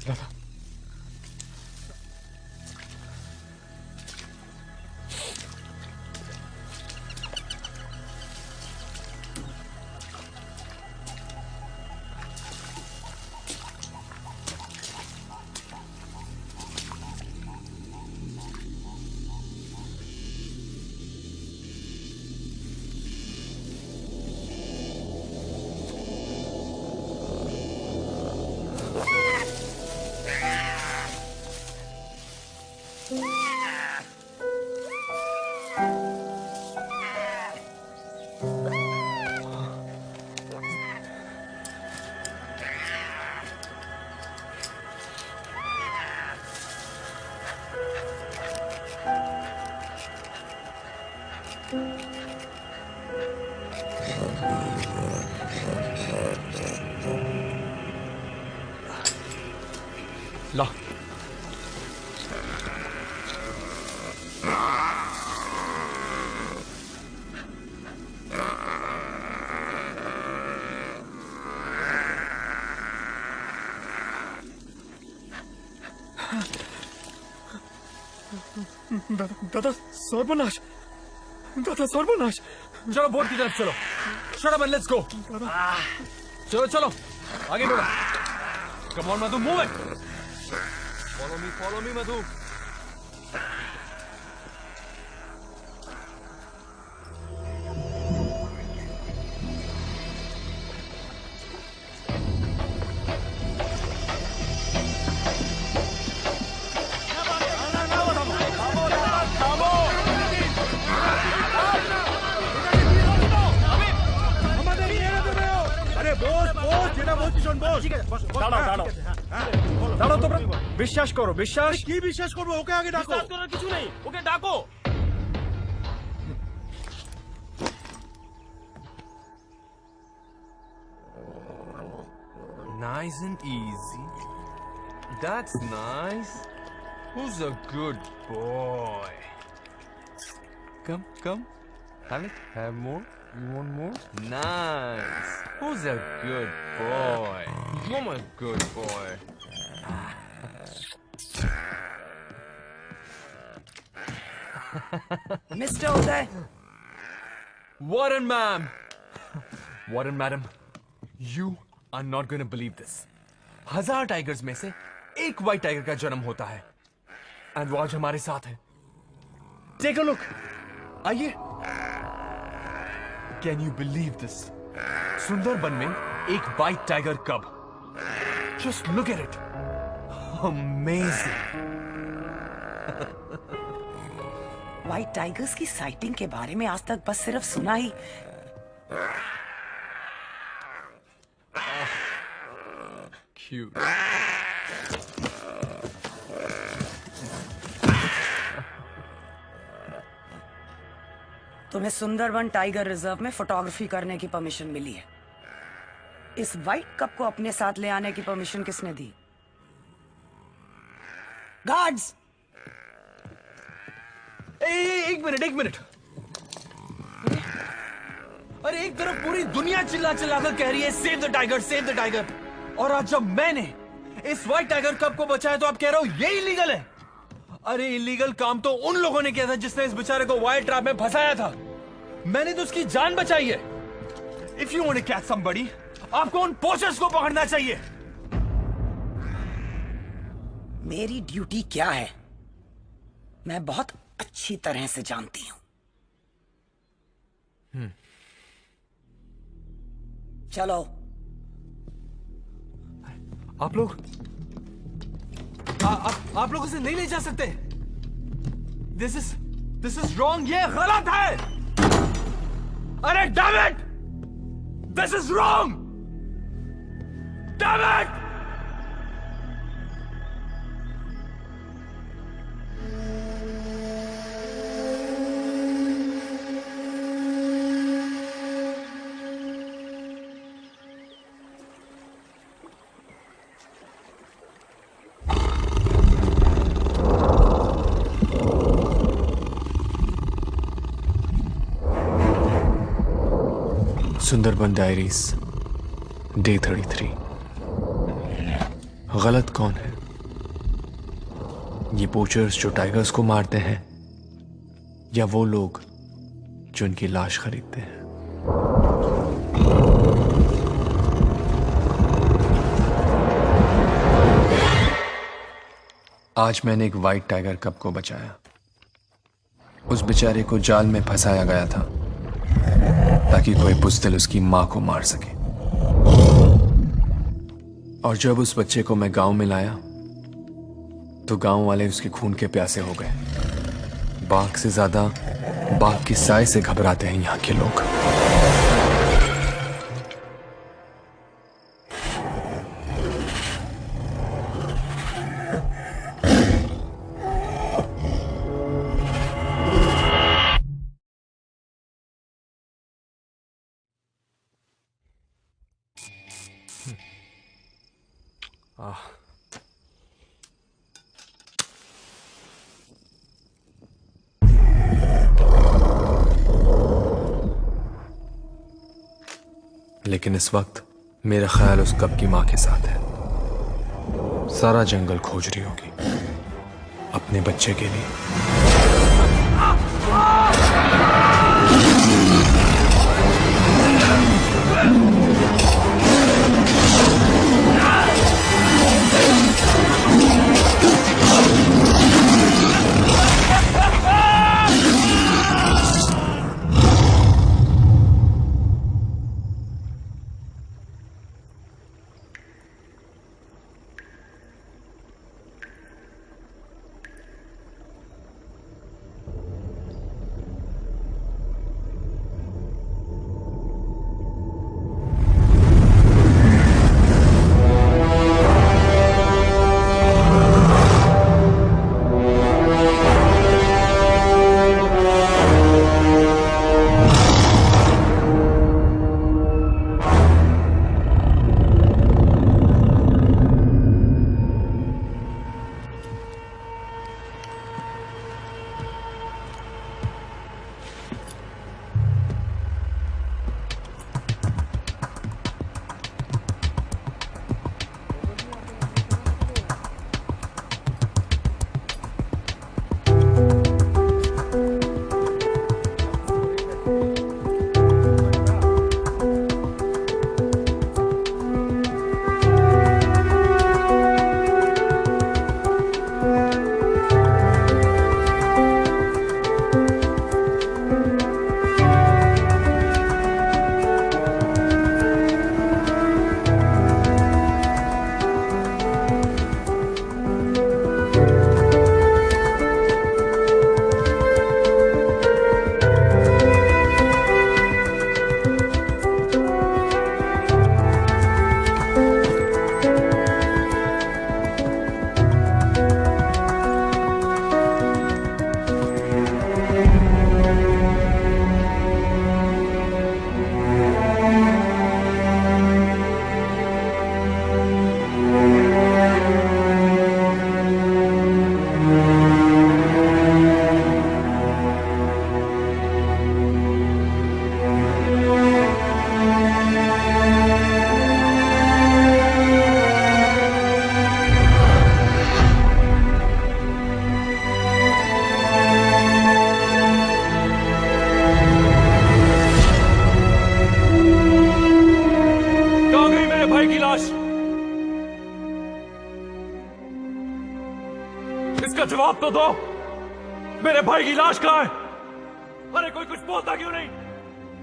दादा ला दादा सर्वनाश दादा सर्वनाश चलो बोट की तरफ चलो shut up and let's go चलो चलो आगे बढ़ो come on Madhu move it follow me Madhu বিশ্বাস করো বিশ্বাস কি বিশ্বাস করবো ওকে আগে ডাকো বিশ্বাস করার কিছু নেই ওকে ডাকো Nice and easy. That's nice. Who's a good boy? Come. Have it. Have more. You want more? Nice. Who's a good boy? I'm a good boy. Mr. Uday. Warren, ma'am. Warren, madam. You are not going to believe this. 1000 tigers में से एक white tiger का जन्म होता है and वो आज हमारे साथ है. Take a look. आइए. Can you believe this? Sundarban में एक white tiger cub. Just look at it. Amazing. White tigers की साइटिंग के बारे में आज तक बस सिर्फ सुना ही. Cute. तुम्हें सुंदरबन टाइगर रिजर्व में फोटोग्राफी करने की परमिशन मिली है. इस व्हाइट कप को अपने साथ ले आने की परमिशन किसने दी? गार्ड्स. एक मिनट. अरे एक तरफ पूरी दुनिया चिल्ला कर कह रही है सेव द टाइगर, और आज जब मैंने इस व्हाइट टाइगर कप को बचाया तो आप कह रहे हो ये इलीगल है. अरे इलीगल काम तो उन लोगों ने किया था जिसने इस बेचारे को वायर ट्रैप में फंसाया था. मैंने तो उसकी जान बचाई है. If you want to catch somebody, आपको उन पोचर्स को पकड़ना चाहिए. मेरी ड्यूटी क्या है मैं बहुत अच्छी तरह से जानती हूं. चलो. आप लोग इसे नहीं ले जा सकते. This is wrong. ये गलत है. अरे damn it, this is wrong. Damn it. Sundarban diaries day 33. गलत कौन है? ये पोचर्स जो टाइगर्स को मारते हैं या वो लोग जो उनकी लाश खरीदते हैं? आज मैंने एक वाइट टाइगर कब को बचाया। उस बेचारे को जाल में फंसाया गया था ताकि कोई बुज़दिल उसकी मां को मार सके। और जब उस बच्चे को मैं गांव में लाया तो गांव वाले उसके खून के प्यासे हो गए। बाघ से ज्यादा बाघ की साय से घबराते हैं यहां के लोग। लेकिन इस वक्त मेरा ख्याल उस कब की मां के साथ है। सारा जंगल खोज रही होगी अपने बच्चे के लिए। इसका जवाब तो दो। मेरे भाई की लाश कहां है? अरे कोई कुछ बोलता क्यों नहीं?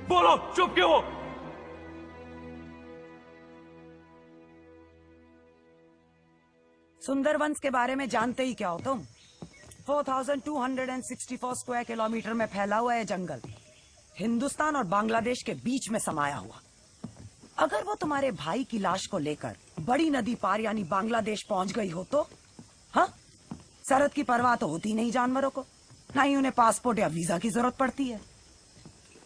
बोलो, चुप क्यों हो? सुंदरवंस के बारे में जानते ही क्या हो तुम? 4264 स्क्वायर किलोमीटर में फैला हुआ है जंगल, हिंदुस्तान और बांग्लादेश के बीच में समाया हुआ। अगर वो तुम्हारे भाई की लाश को लेकर बड़ी नदी पार यानी बांग्लादेश पहुंच गई हो तो? हाँ, सरहद की परवाह तो होती नहीं जानवरों को, ना ही उन्हें पासपोर्ट या वीजा की जरूरत पड़ती है।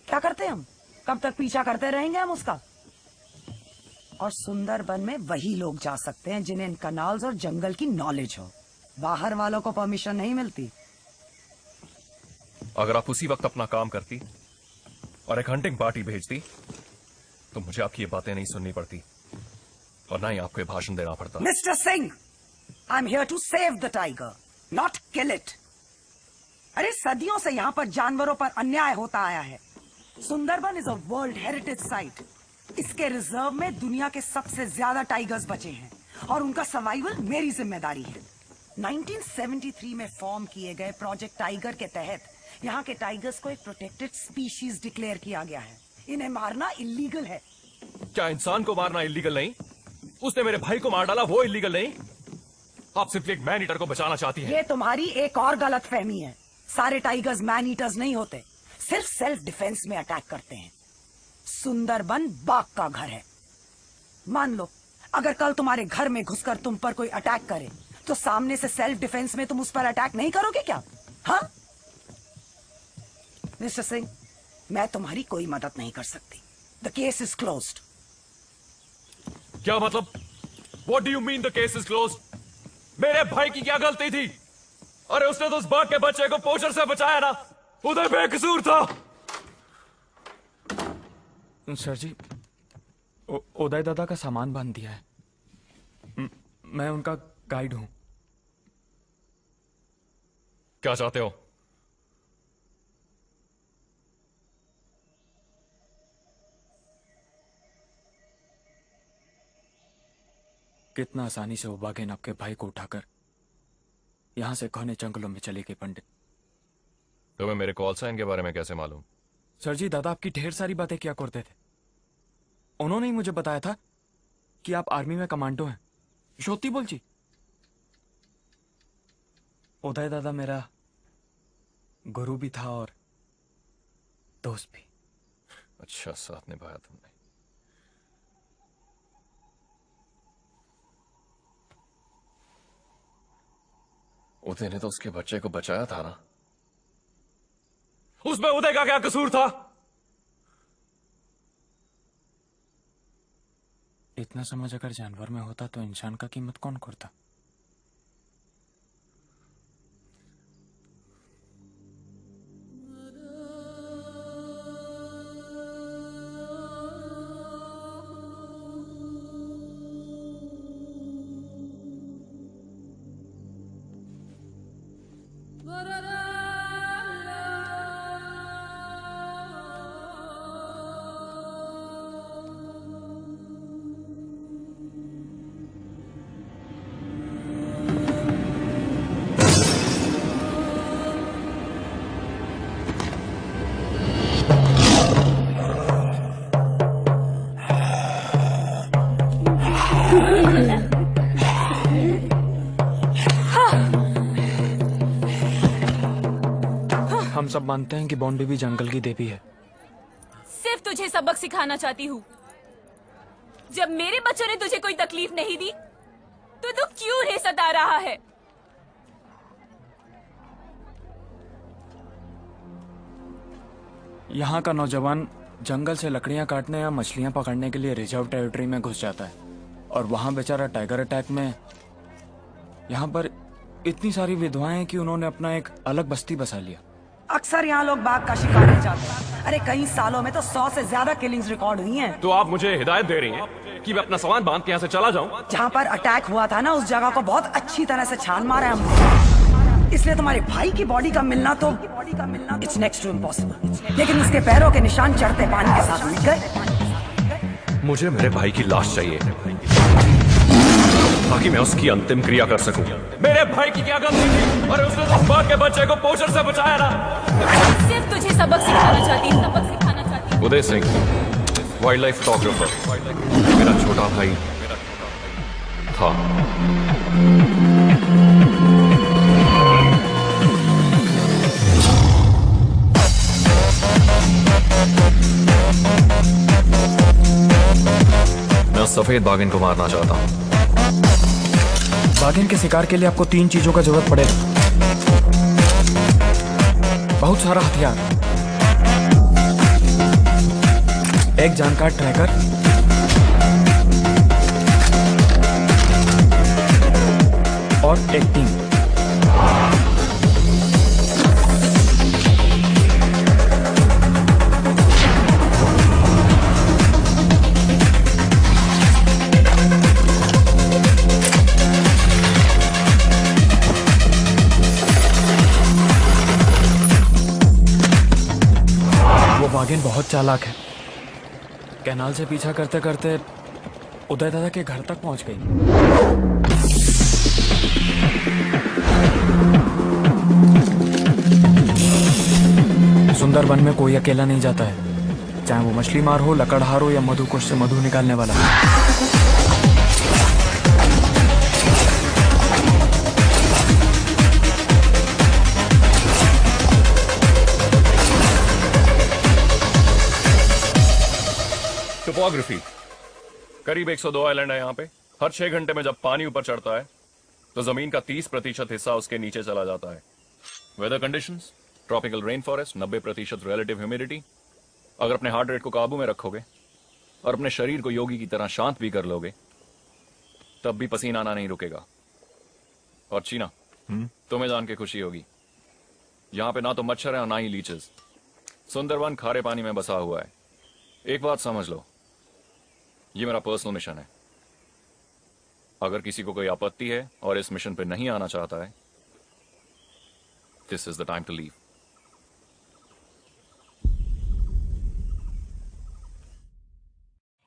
क्या करते हम? कब तक पीछा करते रहेंगे हम उसका? और सुंदरबन में वही लोग जा सकते हैं जिन्हें इन कनाल्स और जंगल की नॉलेज हो। बाहर वालों को परमिशन नहीं मिलती। अगर आप उसी वक्त अपना काम करती और एक हंटिंग पार्टी भेजती तो मुझे आपकी ये बातें नहीं सुननी पड़ती और ना ही आपको ये भाषण देना पड़ता। Mister Singh, I am here to save the tiger, not kill it. अरे सदियों से यहाँ पर जानवरों पर अन्याय होता आया है। Sundarban is a world heritage site. इसके रिजर्व में दुनिया के सबसे ज्यादा टाइगर्स बचे हैं और उनका सर्वाइवल मेरी जिम्मेदारी है। 1973 में फॉर्म किए गए प्रोजेक्ट टाइगर के तहत यहाँ के टाइगर्स को एक प्रोटेक्टेड स्पीशीज डिक्लेयर किया गया है। इन्हें मारना इलीगल है। क्या इंसान को मारना इलीगल नहीं? उसने मेरे भाई को मार डाला, वो इलीगल नहीं? आप सिर्फ एक मैन ईटर को बचाना चाहती हैं। ये तुम्हारी एक और गलत फहमी है। सारे टाइगर्स मैन ईटर्स नहीं होते, सिर्फ सेल्फ डिफेंस में अटैक करते हैं। सुंदरबन बाघ का घर है। मान लो अगर कल तुम्हारे घर में घुसकर तुम पर कोई अटैक करे तो सामने से सेल्फ डिफेंस में तुम उस पर अटैक नहीं करोगे क्या? हाँ मिस्टर सिंह, मैं तुम्हारी कोई मदद नहीं कर सकती। The case is closed. क्या मतलब? What do you mean the case is closed? मेरे भाई की क्या गलती थी? अरे उसने तो उस बाघ के बच्चे को पोचर से बचाया ना, उधर बेकसूर था। सर जी, उदय दादा का सामान बांध दिया है। मैं उनका गाइड हूं। क्या चाहते हो? कितना आसानी से वो बाघें आपके भाई को उठाकर यहां से घने जंगलों में चले गए पंडित। तुम्हें मेरे कॉल साइन के बारे में कैसे मालूम? सर जी, दादा आपकी ढेर सारी बातें किया करते थे। उन्होंने ही मुझे बताया था कि आप आर्मी में कमांडो हैं। ज्योति बोल जी। उदय दादा मेरा गुरु भी था और दोस्त भी। अच्छा, साथ निभाया तुमने। उदय ने तो उसके बच्चे को बचाया था ना। उसमें उदय का क्या कसूर था? इतना समझ अगर जानवर में होता तो इंसान का कीमत कौन करता? हम सब मानते हैं कि बॉन्डी भी जंगल की देवी है। सिर्फ तुझे सबक सिखाना चाहती हूँ। जब मेरे बच्चों ने तुझे कोई तकलीफ नहीं दी तो तू क्यों रे सता रहा है? यहाँ का नौजवान जंगल से लकड़ियां काटने या मछलियां पकड़ने के लिए रिजर्व टेरिटरी में घुस जाता है और वहां बेचारा टाइगर अटैक में यहाँ पर इतनी सारी विधवाएं हैं कि उन्होंने अपना एक अलग बस्ती बसा लिया। अक्सर यहाँ लोग बाघ का शिकार हो जाते हैं। अरे कई सालों में तो 100 से ज्यादा किलिंग्स रिकॉर्ड हुई हैं। तो आप मुझे हिदायत दे रही हैं कि मैं अपना सामान बांध के यहाँ से चला जाऊं? जहाँ पर अटैक हुआ था ना, उस जगह को बहुत अच्छी तरह से छान मारा है हमने। इसलिए तुम्हारे भाई की बॉडी का मिलना तो इट्स नेक्स्ट टू इम्पॉसिबल। लेकिन उसके पैरों के निशान चढ़ते पानी के साथ मिट गए। मुझे मेरे भाई की लाश चाहिए ताकि मैं उसकी अंतिम क्रिया कर सकूं। मेरे भाई की क्या गलती थी? और उसने तो बाघ के बच्चे को पोचर से बचाया ना। सिर्फ तुझे सबक सिखाना चाहती हूँ, सबक सिखाना चाहती हूँ। Uday Singh, wild life photographer, मेरा छोटा भाई था। मैं सफेद बाघिन को मारना चाहता हूँ। बाघिन के शिकार के लिए आपको 3 चीजों का जरूरत पड़ेगा। बहुत सारा हथियार, एक जानकार ट्रैकर, और एक टीम। वागिन बहुत चालाक है। कैनाल से पीछा करते करते उदय दादा के घर तक पहुंच गई। सुंदरबन में कोई अकेला नहीं जाता है, चाहे वो मछली मार हो, लकड़हार हो या मधुकुश से मधु निकालने वाला। टोपोग्राफी। करीब 102 आइलैंड है यहाँ पे। हर 6 घंटे में जब पानी ऊपर चढ़ता है तो जमीन का 30% हिस्सा उसके नीचे चला जाता है। Weather conditions, tropical rain forest, 90% relative humidity. अगर अपने हार्ट रेट को काबू में रखोगे और अपने शरीर को योगी की तरह शांत भी कर लोगे तब भी पसीना आना नहीं रुकेगा। और चीना, तुम्हें जान के खुशी होगी, यहाँ पे ना तो मच्छर है और ना ही लीचेस। सुंदरवन खारे पानी में बसा हुआ है। एक बात समझ लो, ये मेरा पर्सनल मिशन है। अगर किसी को कोई आपत्ति है और इस मिशन पे नहीं आना चाहता है, this is the time to leave.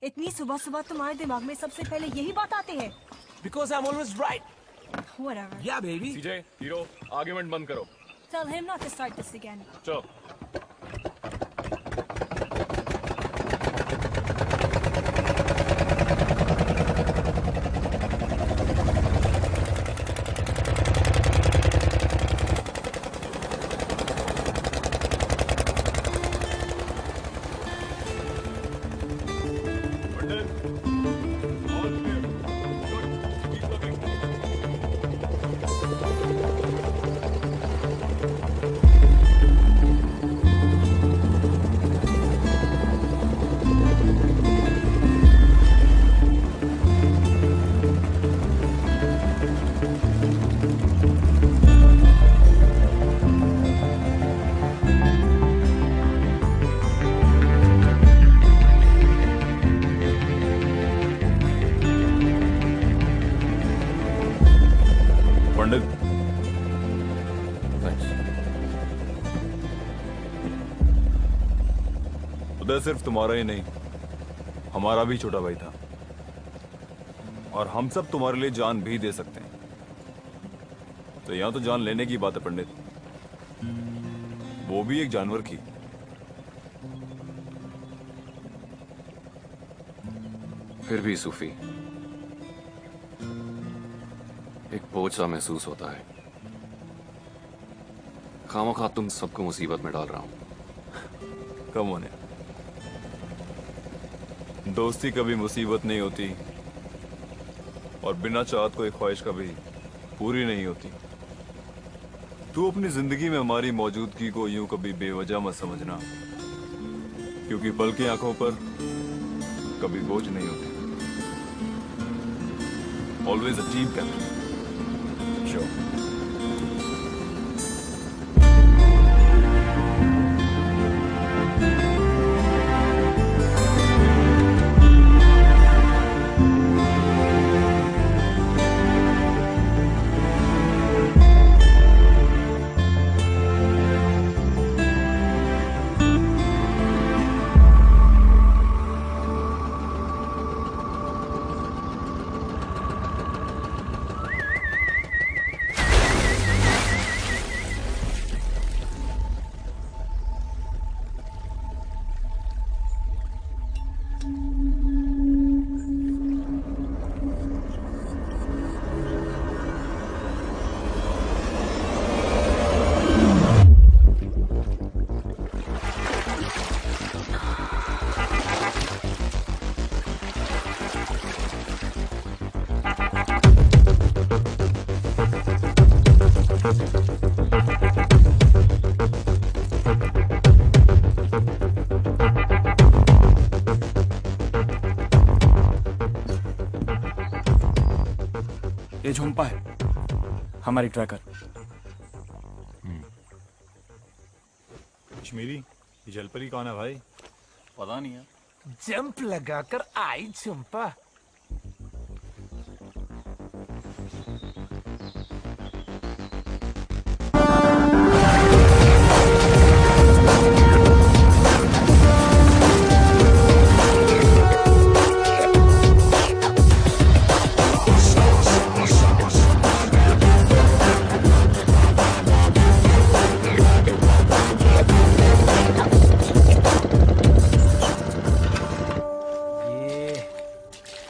इतनी सुबह सुबह तुम्हारे दिमाग में सबसे पहले यही बात आती है? Because I'm always right. Whatever. Yeah, baby. CJ, hero, argument बंद करो। Tell him not to start this again. चलो। उदय सिर्फ तुम्हारा ही नहीं, हमारा भी छोटा भाई था, और हम सब तुम्हारे लिए जान भी दे सकते हैं। तो यहां तो जान लेने की बात है पंडित, वो भी एक जानवर की। फिर भी सूफी, एक बोझ सा महसूस होता है। खामखा तुम सबको मुसीबत में डाल रहा हूं। कम होने, दोस्ती कभी मुसीबत नहीं होती और बिना चाहत कोई ख्वाहिश कभी पूरी नहीं होती। तू अपनी जिंदगी में हमारी मौजूदगी को यूं कभी बेवजह मत समझना, क्योंकि पल की आंखों पर कभी बोझ नहीं होती। Always a team captain. Sure. ये झुम्पा है, हमारी ट्रैकर। कश्मीरी, ये जलपरी कौन है भाई? पता नहीं है। जंप लगाकर आई चंपा।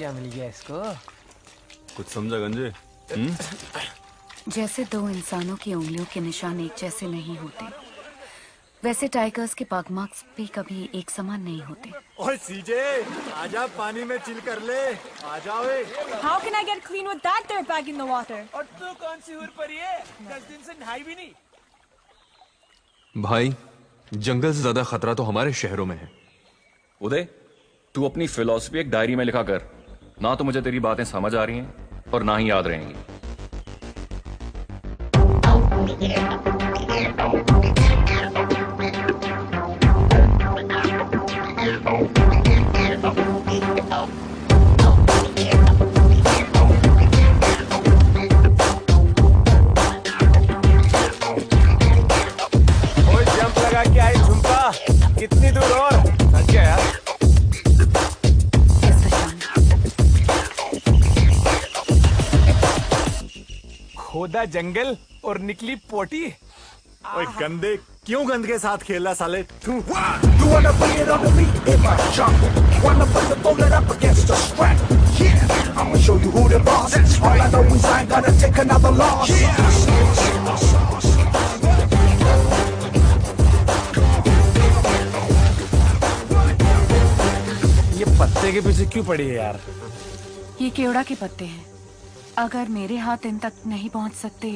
क्या मिल गया इसको? कुछ समझा गंजे? जैसे दो इंसानों की उंगलियों के निशान एक जैसे नहीं होते, वैसे टाइगर्स के पग मार्क्स भी कभी एक समान नहीं होते। ओए सीजे, आजा पानी में चिल कर ले, आजा ओए। How can I get clean with that dirt bag in the water? और तू कौन सी हुर परी है? 10 दिन से नहाई भी नहीं। भाई, जंगल से ज्यादा खतरा तो हमारे शहरों में है। उदय, तू अपनी फिलॉसफी एक डायरी में लिखा कर। ना तो मुझे तेरी बातें समझ आ रही हैं और ना ही याद रहेंगी। ओए जंप लगा के आई झुमका, कितनी दूर और? थक गया यार। इस दिशा में। खोदा जंगल और निकली पोटी। ओए गंदे, क्यों गंद के साथ खेल रहा साले? तू ये पत्ते के पीछे क्यों पड़ी है यार? ये केवड़ा के पत्ते हैं। अगर मेरे हाथ इन तक नहीं पहुंच सकते,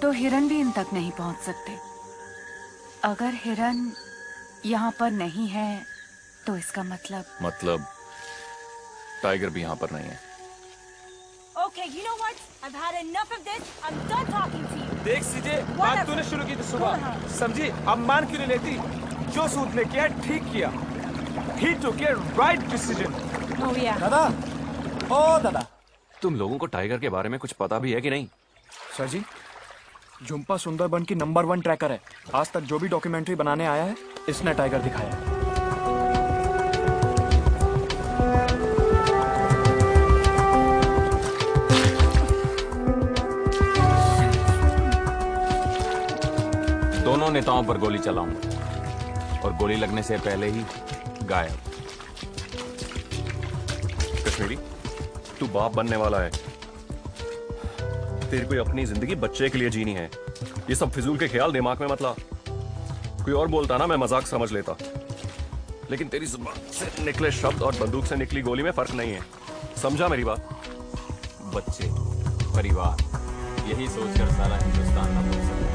तो हिरन भी इन तक नहीं पहुंच सकते। अगर हिरन यहाँ पर नहीं है, तो इसका मतलब टाइगर भी यहाँ पर नहीं है। Okay, you know what? I've had enough of this. I'm done talking to you. देख सीजे, बात तूने शुरू की थी सुबह, समझी? अब मान क्यों नहीं लेती? जो सूद ने किया ठीक किया। He took a right decision. Oh yeah. दादा, ओ दादा। तुम लोगों को टाइगर के बारे में कुछ पता भी है कि नहीं? सर जी, झुम्पा सुंदरबन की नंबर 1 ट्रैकर है। आज तक जो भी डॉक्यूमेंट्री बनाने आया है, इसने टाइगर दिखाया है। दोनों नेताओं पर गोली चलाऊंगा और गोली लगने से पहले ही गायब। कश्मीरी, तू बाप बनने वाला है। तेरी कोई अपनी जिंदगी बच्चे के लिए जीनी है। ये सब फिजूल के ख्याल दिमाग में मत ला। कोई और बोलता ना, मैं मजाक समझ लेता, लेकिन तेरी जुबान से निकले शब्द और बंदूक से निकली गोली में फर्क नहीं है। समझा मेरी बात? बच्चे, परिवार, यही सोचकर सारा हिंदुस्तान ना भूल सकता।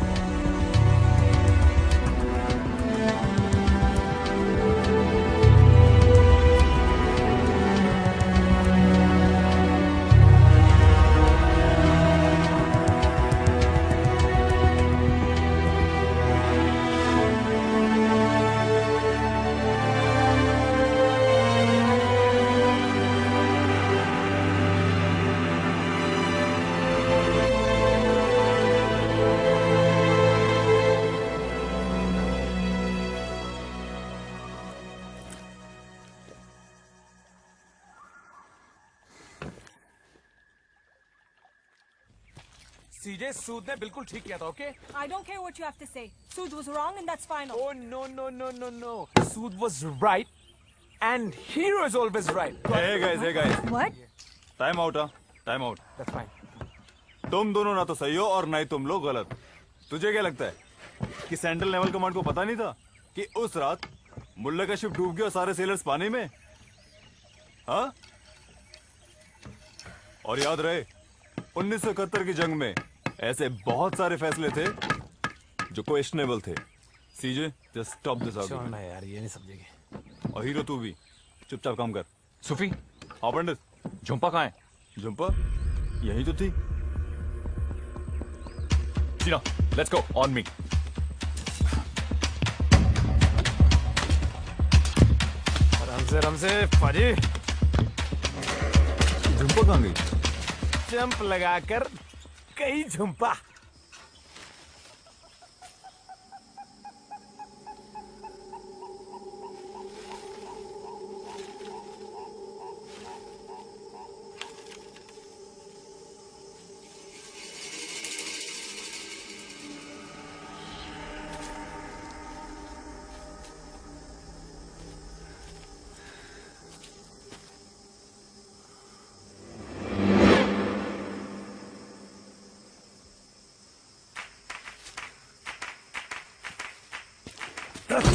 सीजे, सूद ने बिल्कुल ठीक किया था, okay? I don't care what you have to say. Sood was wrong and that's final. Oh no no no no no. Sood was right, and hero is always right. hey guys. What? Time out, time out. That's fine. तुम दोनों ना तो सही हो और ना ही तुम लोग गलत। तुझे क्या लगता है कि सेंट्रल नेवल कमांड को पता नहीं था कि उस रात मुल्ला का शिप डूब गया और सारे सेलर्स पानी में? हाँ? और याद रहे, 1971 की जंग में ऐसे बहुत सारे फैसले थे जो क्वेश्चनेबल थे। सीजे, जस्ट स्टॉप दिस छोड़ना आर्गुमेंट। यार, ये नहीं समझेंगे। और हीरो तू भी चुपचाप काम कर। सुफी, हाँ पंडित। झुम्पा कहाँ है? झुम्पा यही तो थी। जीना, लेट्स गो, ऑन मी। आराम से फजी। झुम्पा कहाँ गई? जंप लगाकर कई Jhumpa. Heave.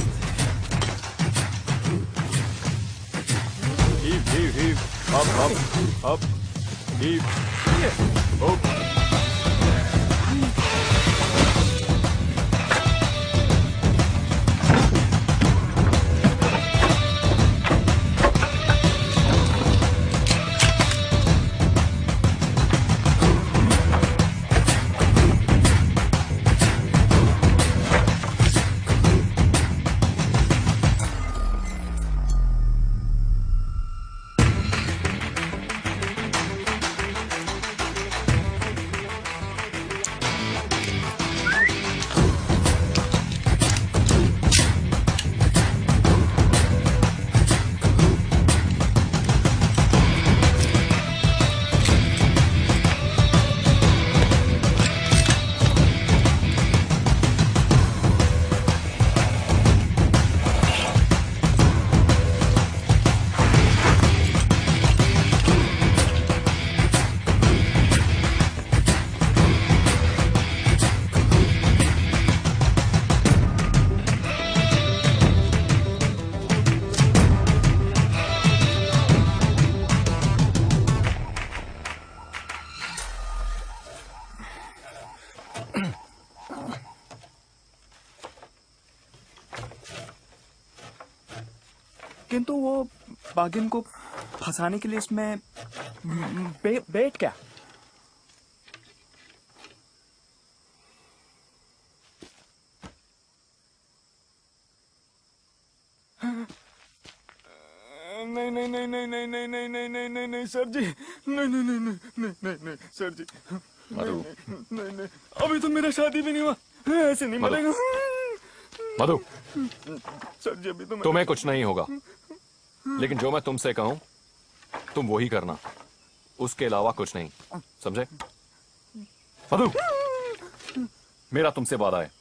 Up. Heave. Up. किंतु वो बागिन को फंसाने के लिए इसमें बेट क्या? नहीं सर जी, नहीं सर जी, नहीं अभी तो मेरा शादी भी नहीं हुआ, ऐसे नहीं मरेगा मधु। सर जी अभी तो तुम्हें कुछ नहीं होगा, लेकिन जो मैं तुमसे कहूं तुम वही करना, उसके अलावा कुछ नहीं, समझे? मधु, मेरा तुमसे वादा है,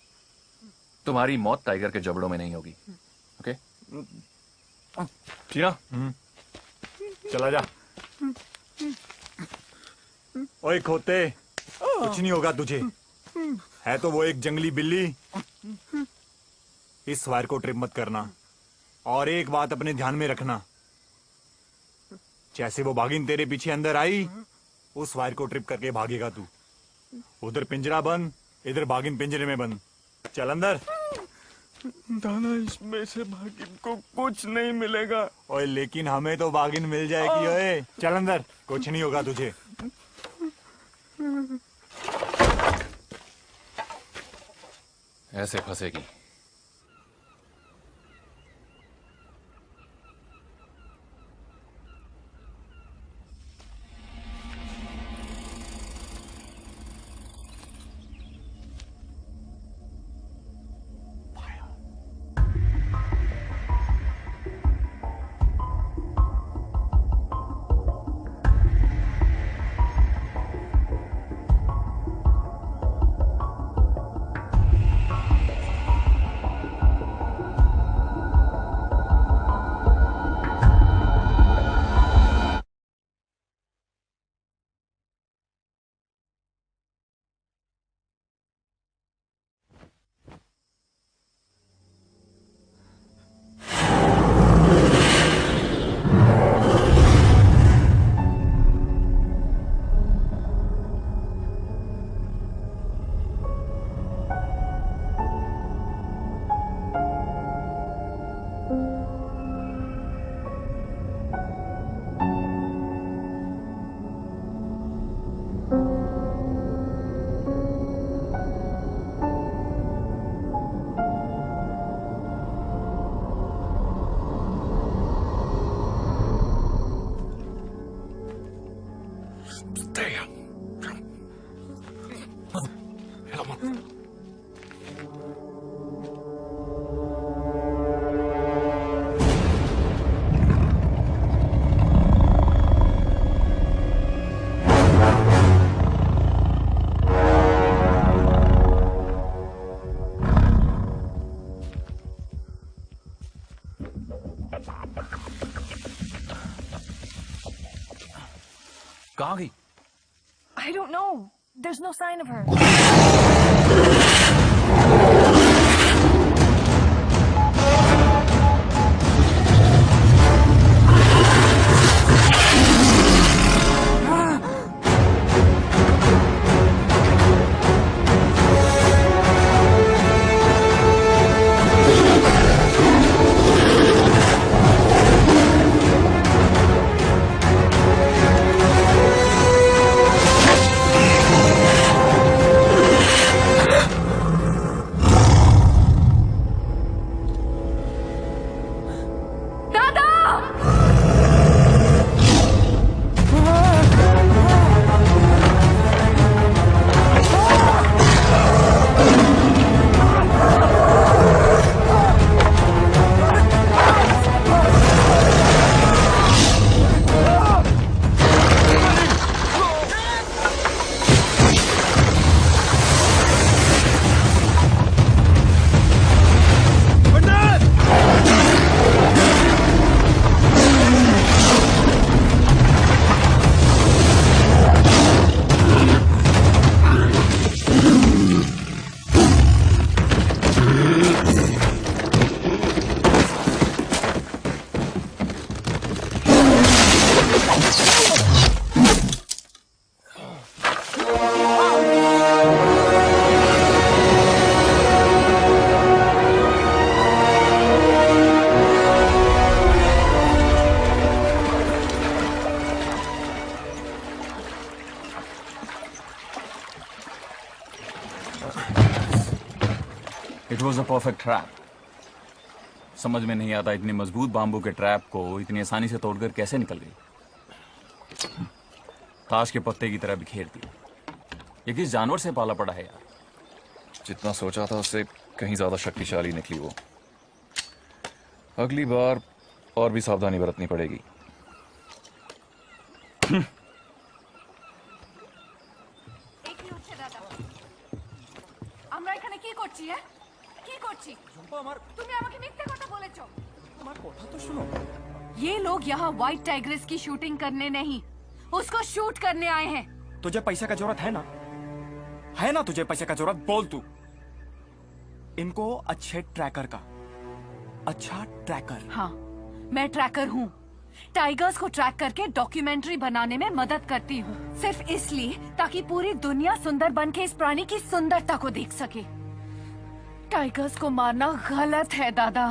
तुम्हारी मौत टाइगर के जबड़ों में नहीं होगी, ओके? टीना, चला जा। ओए खोते, कुछ नहीं होगा तुझे, है तो वो एक जंगली बिल्ली। इस वायर को ट्रिप मत करना, और एक बात अपने ध्यान में रखना, जैसे वो बागिन तेरे पीछे अंदर आई, उस वायर को ट्रिप करके भागेगा तू। उधर पिंजरा बंद, इधर बागिन पिंजरे में बंद। चल अंदर। दादा इसमें से बागिन को कुछ नहीं मिलेगा। ओए लेकिन हमें तो बागिन मिल जाएगी। ओए चल अंदर, कुछ नहीं होगा तुझे। ऐसे फंसेगी। कहाँ गई? I don't know. There's no sign of her. A perfect trap. समझ में नहीं आता इतनी मजबूत बाम्बू के ट्रैप को इतनी आसानी से तोड़कर कैसे निकल गई। ताश के पत्ते की तरह बिखेर दिया। ये किस जानवर से पाला पड़ा है यार। जितना सोचा था उससे कहीं ज्यादा शक्तिशाली निकली वो। अगली बार और भी सावधानी बरतनी पड़ेगी। আমরা এখানে কি করছি কি করছি তুমি আমাকে মিথ্যে কথা বলেছো। আমার কথা তো শুনো। ये लोग यहाँ व्हाइट टाइग्रेस की शूटिंग करने नहीं, उसको शूट करने आए हैं। तुझे पैसे का जरूरत है ना? है ना तुझे पैसे का जरूरत? बोल तू। इनको अच्छे ट्रैकर का, अच्छा ट्रैकर। हाँ, मैं ट्रैकर हूँ। टाइगर्स को ट्रैक करके डॉक्यूमेंट्री बनाने में मदद करती हूँ, सिर्फ इसलिए ताकि पूरी दुनिया सुंदर बन के इस प्राणी की सुंदरता को देख सके। टाइगर्स को मारना गलत है दादा।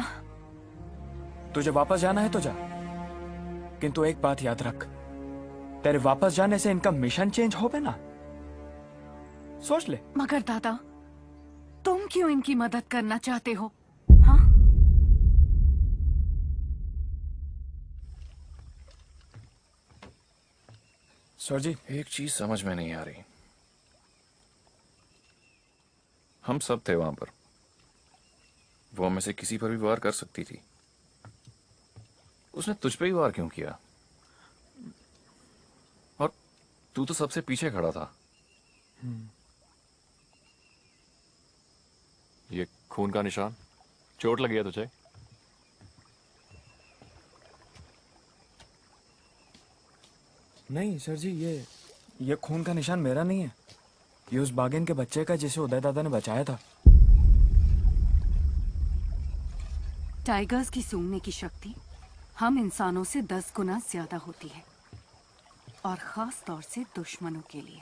तुझे वापस जाना है तो जा, किंतु एक बात याद रख, तेरे वापस जाने से इनका मिशन चेंज हो गया ना, सोच ले। मगर दादा, तुम क्यों इनकी मदद करना चाहते हो? सर जी, एक चीज समझ में नहीं आ रही। हम सब थे वहां पर, वो हमें से किसी पर भी वार कर सकती थी। उसने तुझ पे ही वार क्यों किया? और तू तो सबसे पीछे खड़ा था। ये खून का निशान, चोट लगी है तुझे? नहीं सर जी, ये खून का निशान मेरा नहीं है। ये उस बागिन के बच्चे का जिसे उदय दादा ने बचाया था। टाइगर्स की सूंघने की शक्ति हम इंसानों से 10 गुना ज्यादा होती है, और खास तौर से दुश्मनों के लिए।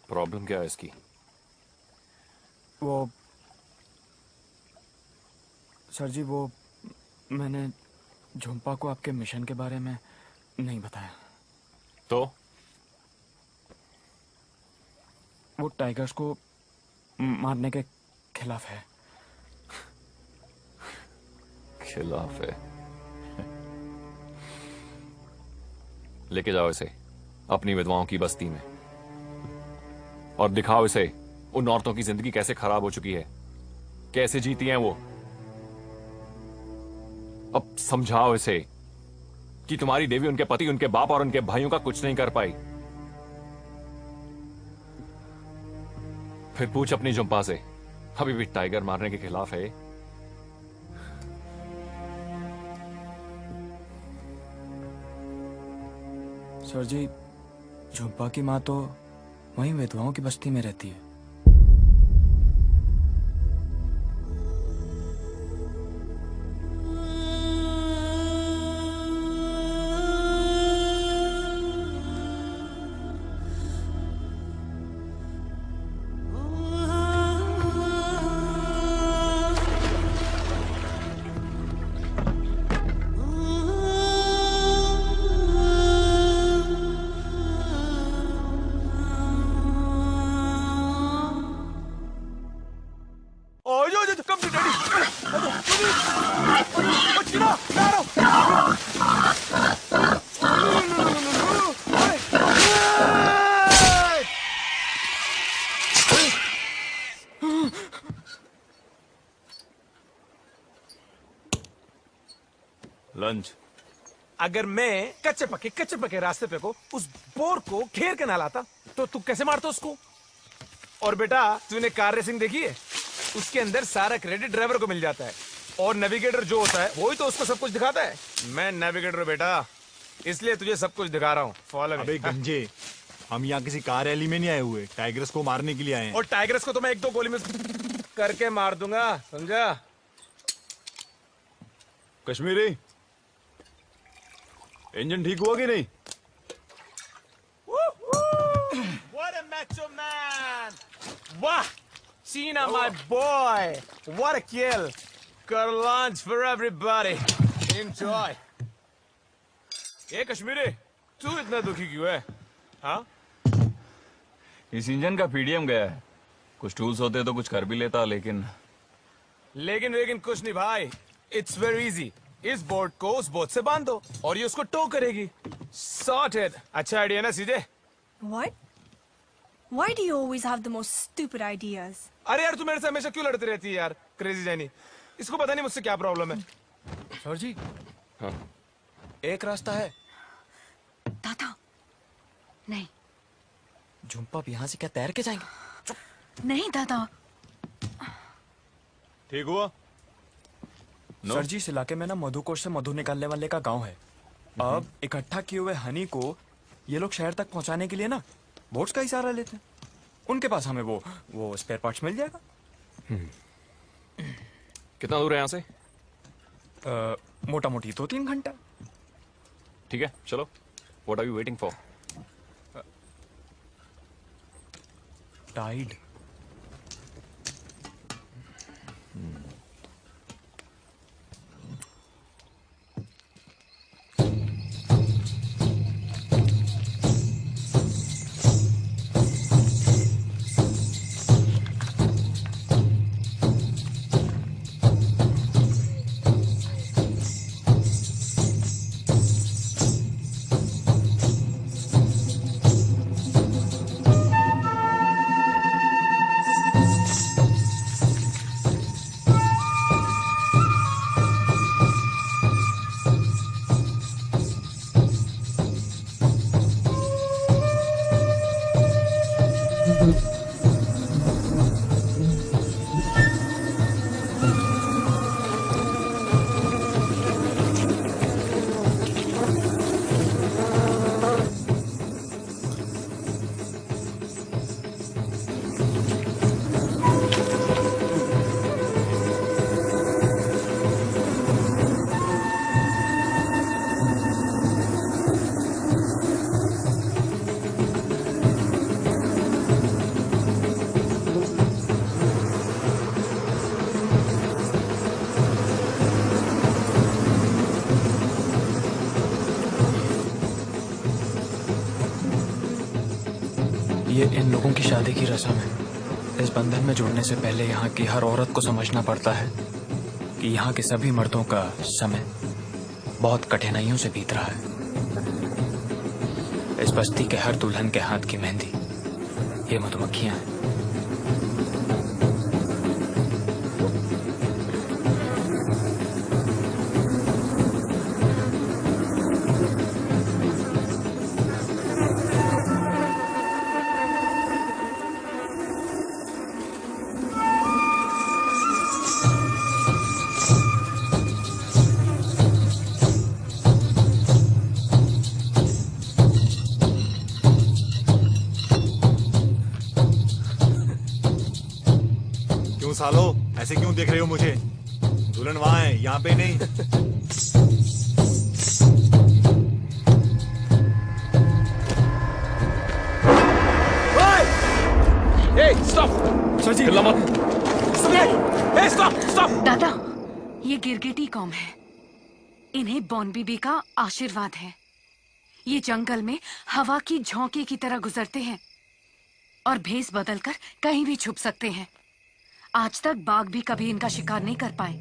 प्रॉब्लम क्या है इसकी? वो सर जी, वो मैंने झुम्पा को आपके मिशन के बारे में नहीं बताया। तो वो टाइगर्स को मारने के खिलाफ है। खिलाफ है? लेके जाओ इसे अपनी विधवाओं की बस्ती में और दिखाओ इसे उन औरतों की जिंदगी कैसे खराब हो चुकी है, कैसे जीती हैं वो। अब समझाओ इसे कि तुम्हारी देवी उनके पति, उनके बाप और उनके भाइयों का कुछ नहीं कर पाई। फिर पूछ अपनी जुम्पा से, अभी भी टाइगर मारने के खिलाफ है? सर जी, झुम्पा की माँ तो वहीं विधवाओं की बस्ती में रहती है। लंच। अगर मैं कच्चे पके रास्ते पे को उस बोर को घेर के ना लाता तो तू कैसे मारता उसको? और बेटा, तूने कार रेसिंग देखी है? उसके अंदर सारा क्रेडिट ड्राइवर को मिल जाता है, और नेविगेटर जो होता है वही तो उसको सब कुछ दिखाता है। मैं नेविगेटर हूं बेटा, इसलिए तुझे सब कुछ दिखा रहा हूँ। Follow me. अबे गंजे, हम यहाँ किसी कार रैली में नहीं आए हुए, टाइगर्स को मारने के लिए आए हैं। और टाइगर्स को तो मैं 1-2 गोली में करके मार दूंगा, समझा? कश्मीरी, इंजन ठीक हुआ कि नहीं? What a macho man! Wow! Cena, my boy! What a kill! Got a lunch for everybody. Enjoy. ये कश्मीरी, तू इतना दुखी क्यों है? हाँ? इस इंजन का पीडीएम गया है। कुछ टूल्स होते तो कुछ कर भी लेता, लेकिन कुछ नहीं भाई। It's very easy. इस बोर्ड को उस बोर्ड से बांध दो और ये उसको टो करेगी। सॉर्टेड। अच्छा आइडिया ना सीजे? What? Why do you always have the most stupid ideas? अरे यार तू मेरे से हमेशा क्यों लड़ती रहती है यार, क्रेजी जैनी। इसको पता नहीं मुझसे क्या प्रॉब्लम है। सर जी, हाँ। एक रास्ता है। दादा नहीं, झुम्पा अब यहाँ से क्या तैर के जाएंगे? नहीं दादा। ठीक हुआ? सर जी, इस इलाके में ना मधुकोश से मधु निकालने वाले का गांव है। अब इकट्ठा किए हुए हनी को ये लोग शहर तक पहुंचाने के लिए ना बोट्स का ही सहारा लेते हैं। उनके पास हमें वो स्पेयर पार्ट्स मिल जाएगा। कितना दूर है यहाँ से? मोटा मोटी 2-3 घंटा। ठीक है, चलो। What are you waiting for? Tide. ये इन लोगों की शादी की रस्म है। इस बंधन में जुड़ने से पहले यहाँ की हर औरत को समझना पड़ता है कि यहाँ के सभी मर्दों का समय बहुत कठिनाइयों से बीत रहा है। इस बस्ती के हर दुल्हन के हाथ की मेहंदी ये मधुमक्खियां हैं। सालो, ऐसे क्यों देख रहे हो मुझे? दुल्हन वहां है, यहाँ पे नहीं। सर जी, दादा, ये गिरगिटी कौम है। इन्हें बॉन बीबी का आशीर्वाद है। ये जंगल में हवा की झोंके की तरह गुजरते हैं और भेस बदलकर कहीं भी छुप सकते हैं। आज तक बाघ भी कभी इनका शिकार नहीं कर पाए।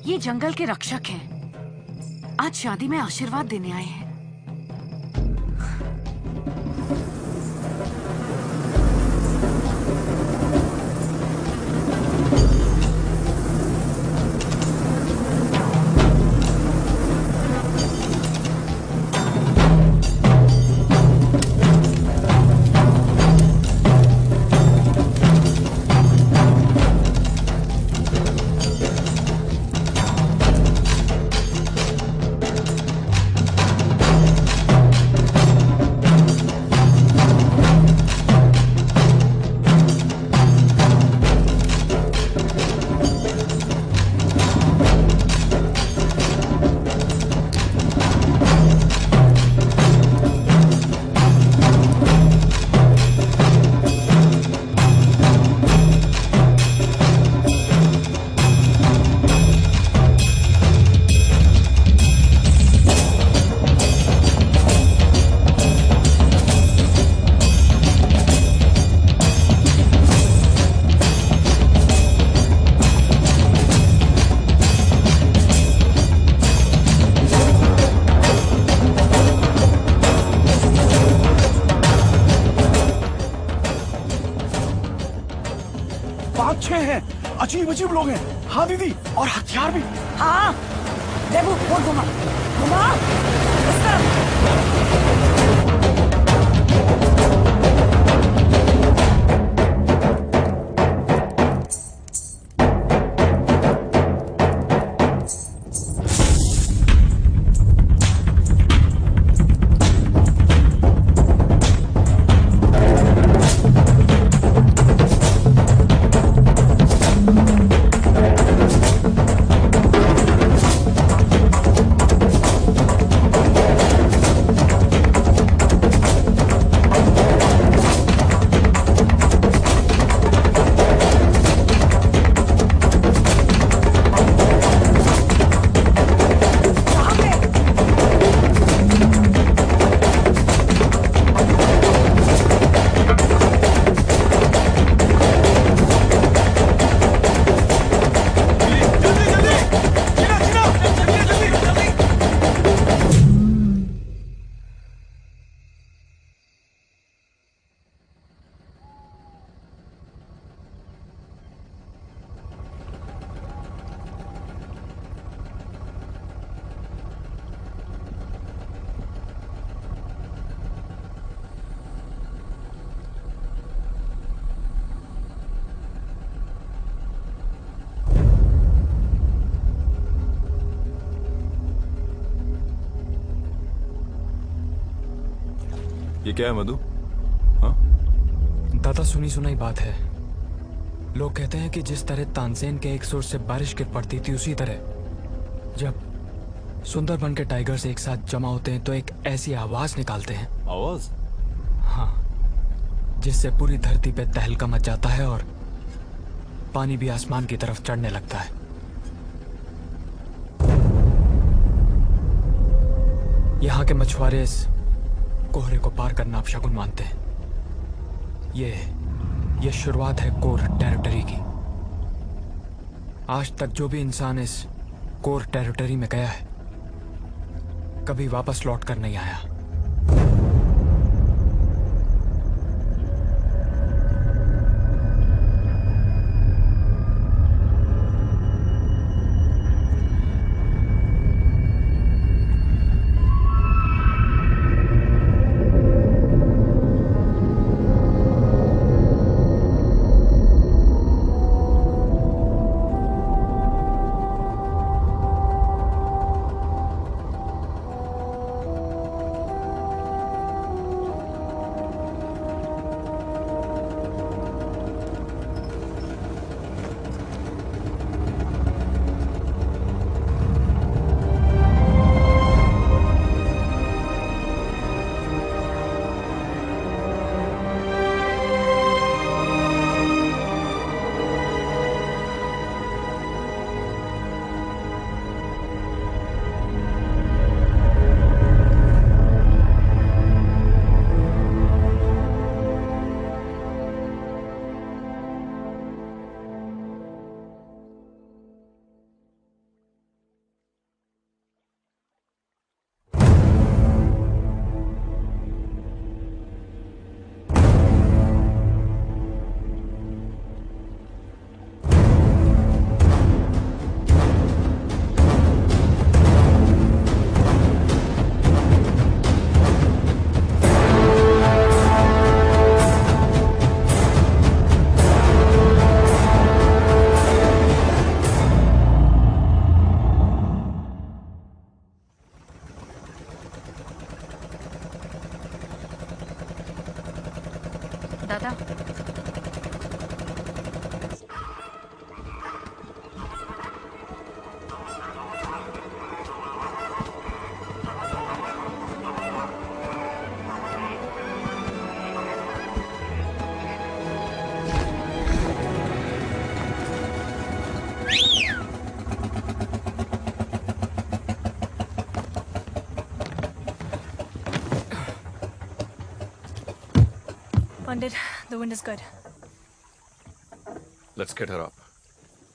ये जंगल के रक्षक हैं। आज शादी में आशीर्वाद देने आए हैं। अच्छे हैं, अजीब अजीब लोग हैं। हाँ दीदी, और हथियार भी। हाँ देखो, वो घुमा घुमा उस तरफ। ये क्या है मधु? दादा सुनी सुनाई बात है। लोग कहते हैं कि जिस तरह तानसेन के एक सुर से बारिश गिर पड़ती थी, उसी तरह जब सुंदरबन के टाइगर्स एक साथ जमा होते हैं तो एक ऐसी आवाज निकालते हैं। आवाज? हाँ, जिससे पूरी धरती पे तहलका मच जाता है और पानी भी आसमान की तरफ चढ़ने लगता है। यहाँ के मछुआरे इस कोहरे को पार करना अपशगुन मानते हैं। ये शुरुआत है कोर टेरिटरी की। आज तक जो भी इंसान इस कोर टेरिटरी में गया है, कभी वापस लौट कर नहीं आया। दादा, Pandit, the wind is good. Let's get her up.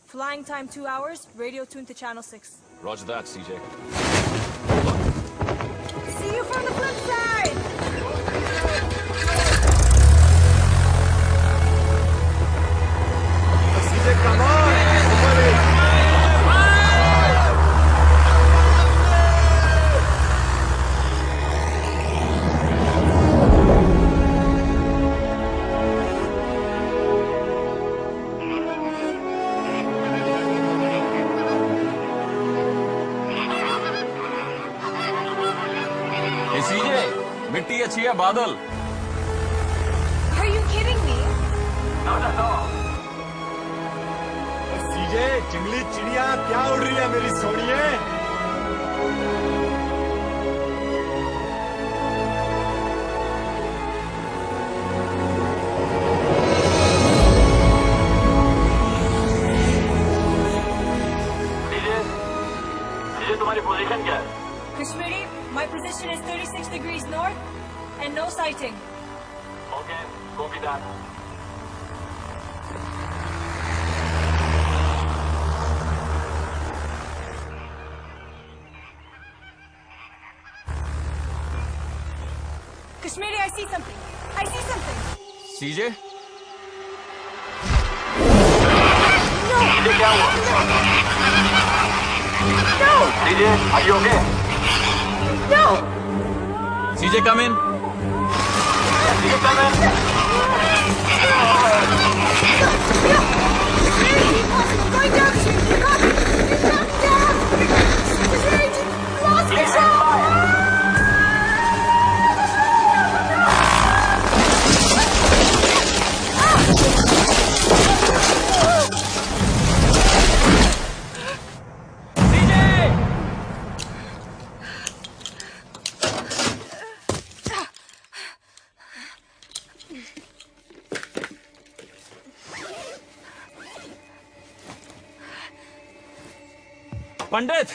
Flying time 2 hours, radio tuned to channel 6. Roger that, CJ. See you from the flip side! CJ, क्या बादल? Are you kidding me? सीजे, जंगली चिड़िया क्या उड़ रही है मेरी सोनिए? तुम्हारी पोजीशन क्या है? Kashmiri, my position is 36 degrees north and no sighting. Okay, copy that. Kashmiri, I see something. I see something. सीजे? सीजे क्या हुआ? No! CJ, are you okay? No! CJ come in. CJ come in. Going down! You're down! Kashmiri, you lost control! पंडित,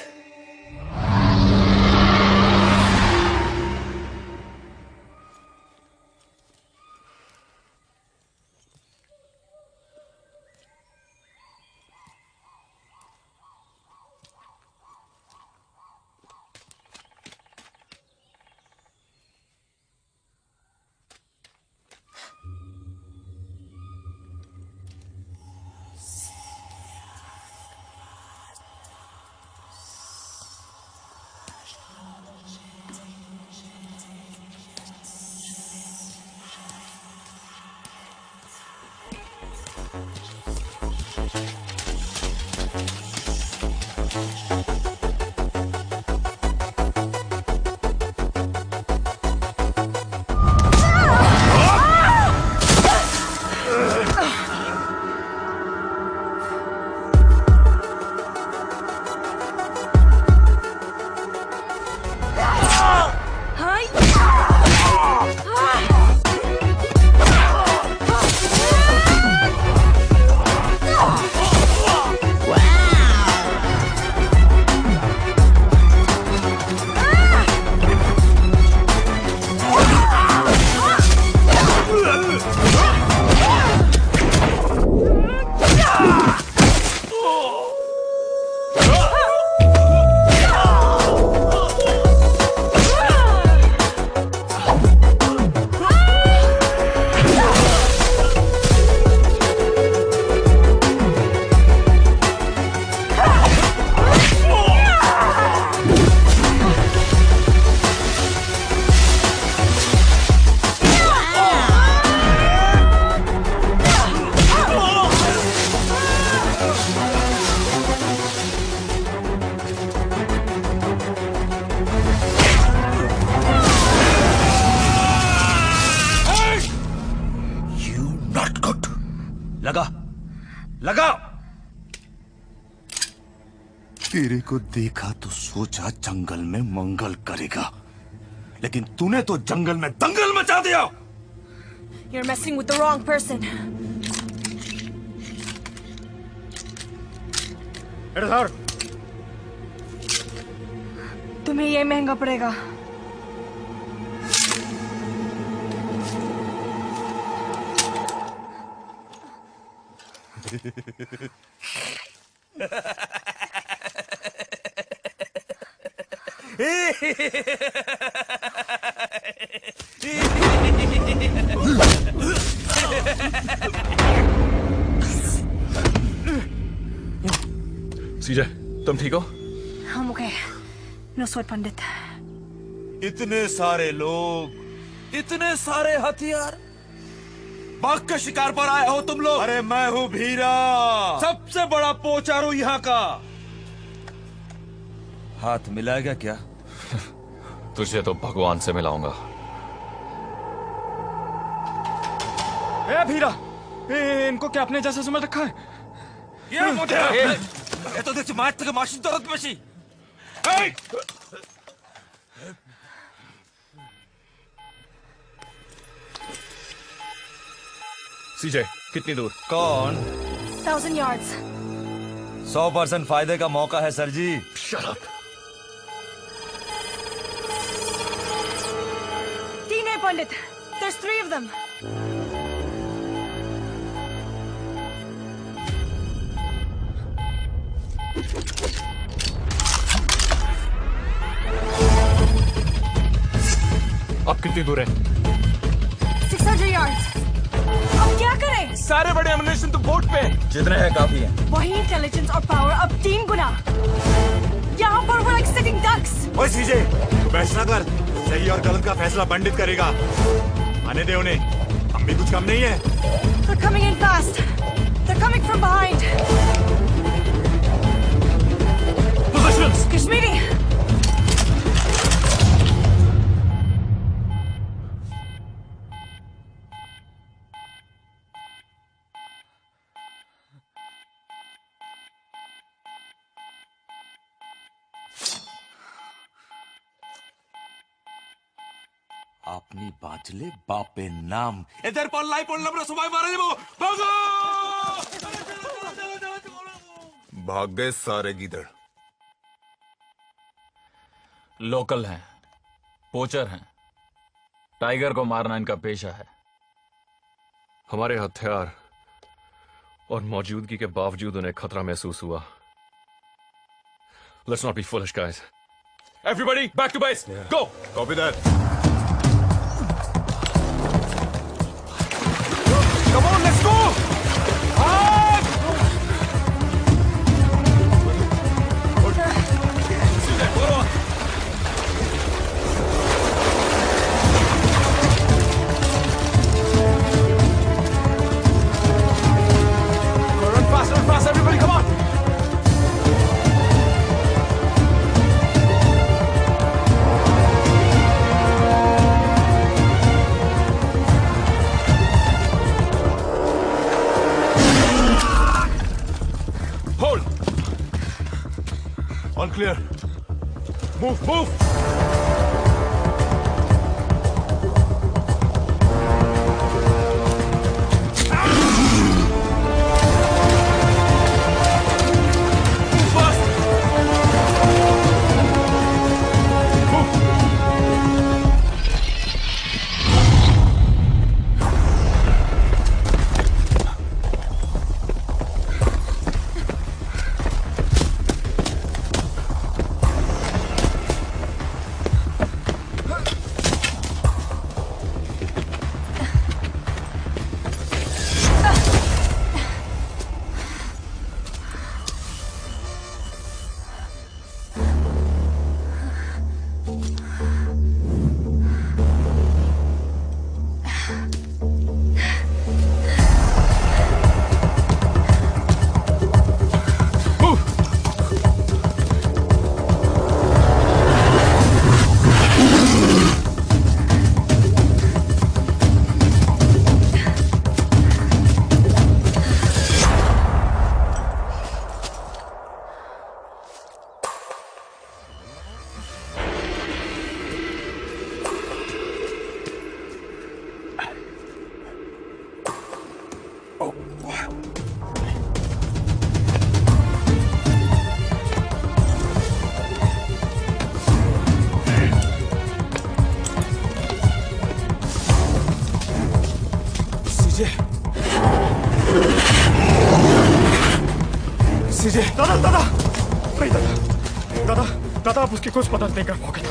लगा। तेरे को देखा तो सोचा जंगल में मंगल करेगा, लेकिन तूने तो जंगल में दंगल मचा दिया। You're messing with the wrong person. Sir, तुम्हें ये महंगा पड़ेगा। सीजे, तुम ठीक हो? I'm okay. No sweat, पंडित। इतने सारे लोग, इतने सारे हथियार, बाघ के शिकार पर आए हो तुम लोग। अरे मैं हूँ भीरा, सबसे बड़ा पोचारू यहाँ का। हाथ मिलाएगा क्या? तुझे तो भगवान से मिलाऊंगा। ए भीरा, इनको क्या अपने जैसा समझ रखा है? ये तो देख मार तक माशी दर्द मशी। सीजे कितनी दूर? कौन? 1,000 yards. 100% फायदे का मौका है sir ji. Shut up. Tine Pandit. There's 3 of them. अब कितनी दूर है? 600 yards. अब क्या करें? सारे बड़े एमुनेशन तो बोट पे हैं। जितने हैं काफी हैं। वही इंटेलिजेंस और पावर अब 3 गुना। यहाँ पर we're like sitting ducks. ओए सीजे, तू बहस ना कर। सही और गलत का फैसला पंडित करेगा। आने दे उन्हें, हम भी कुछ कम नहीं है। They're coming in fast. They're coming from behind. Positions. Kashmiri. अपनी बाचले बापे नाम इधर पर लाई पड़ लबरा सुबाई मारे जबो भागो। भाग गए सारे गीदड़। लोकल हैं, पोचर हैं। टाइगर को मारना इनका पेशा है। हमारे हथियार और मौजूदगी के बावजूद उन्हें खतरा महसूस हुआ। Let's not be foolish, guys. Everybody, back to base. Go. Copy that. Come on, let's go! Run fast, everybody, come on! All clear. Move, move. सीजे, दादा नहीं दादा आप उसकी कुछ मदद नहीं कर पाओगे।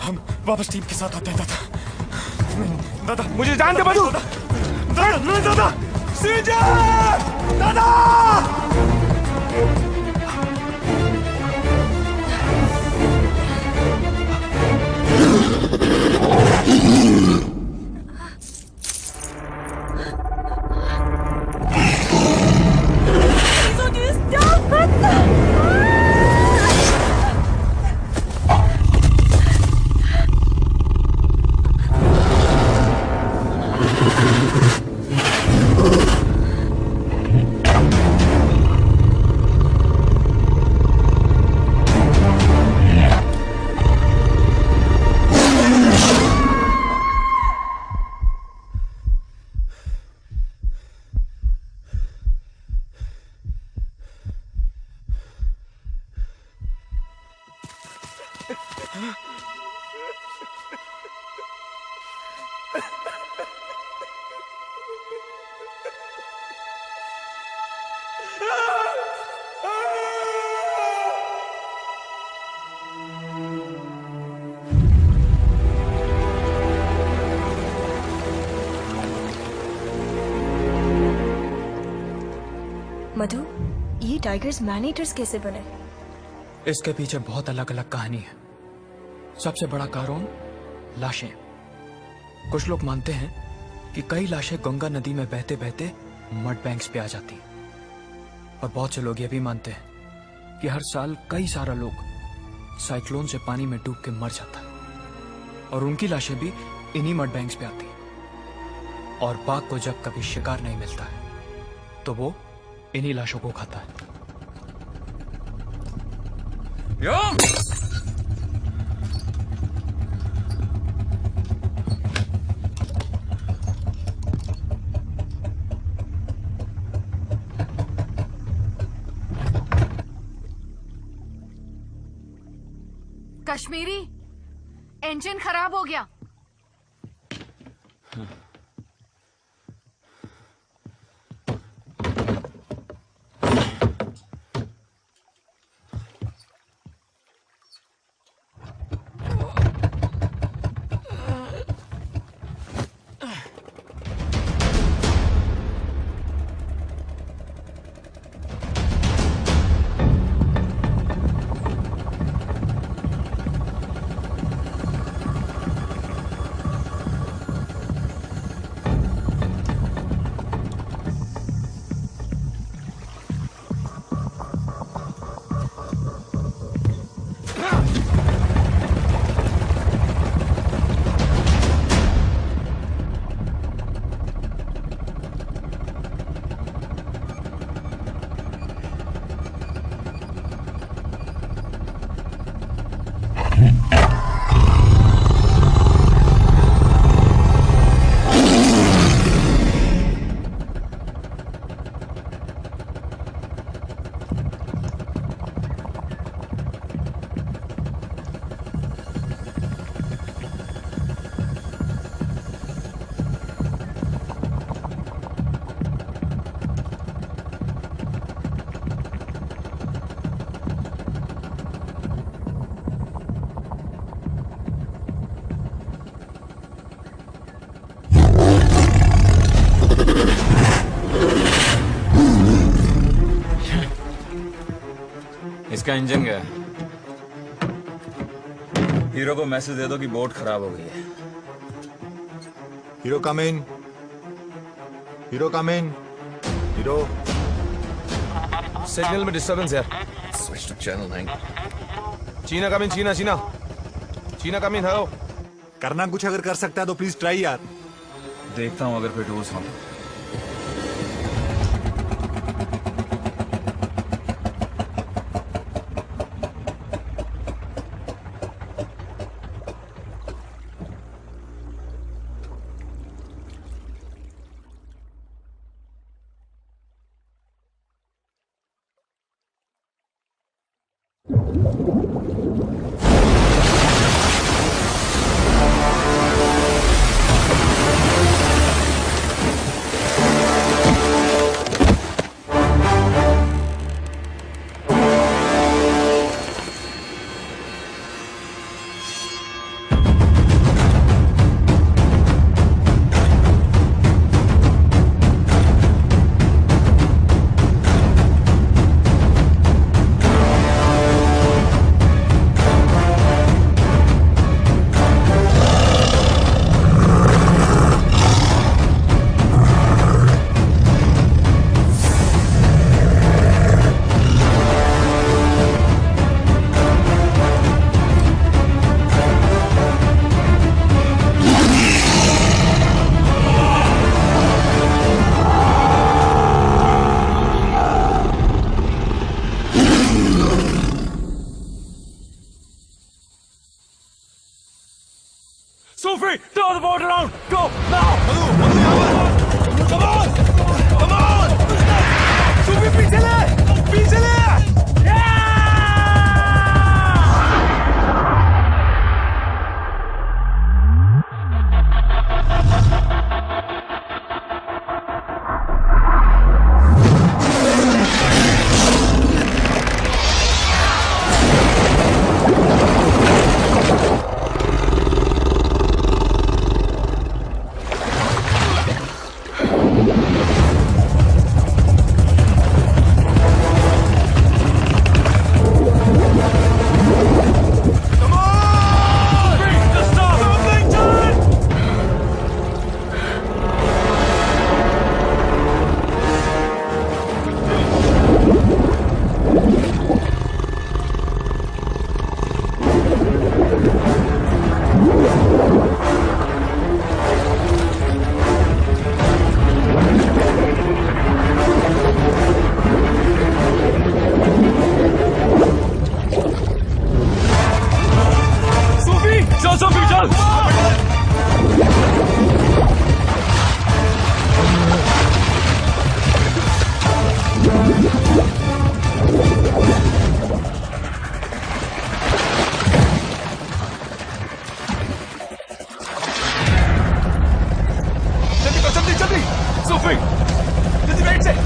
हम वापस टीम के साथ आते हैं दादा मुझे जान दे बंधु। दादा सीजे, दादा मधु, ये टाइगर्स मैन ईटर्स कैसे बने? इसके पीछे बहुत अलग अलग कहानी है। सबसे बड़ा कारण लाशें। कुछ लोग मानते हैं कि कई लाशें गंगा नदी में बहते बहते मड बैंक्स पे आ जाती हैं, और बहुत से लोग ये भी मानते हैं कि हर साल कई सारा लोग साइक्लोन से पानी में डूब के मर जाता है, और उनकी लाशें भी इन्हीं मड बैंक्स पे आती हैं। और बाघ को जब कभी शिकार नहीं मिलता है तो वो इन्हीं लाशों को खाता है। कश्मीरी, इंजन खराब हो गया। इसका इंजन गया। हीरो को मैसेज दे दो कि बोट खराब हो गई है। Hero come in. Hero come in. Hero. Signal में डिस्टर्बेंस है। Switch to channel 9। चीना कम इन। चीना चीना चीना कम इन। हेलो। करना कुछ अगर कर सकता है तो प्लीज ट्राई यार। देखता हूं अगर कोई टूल्स हो। मूविंग। जल्दी राइट से।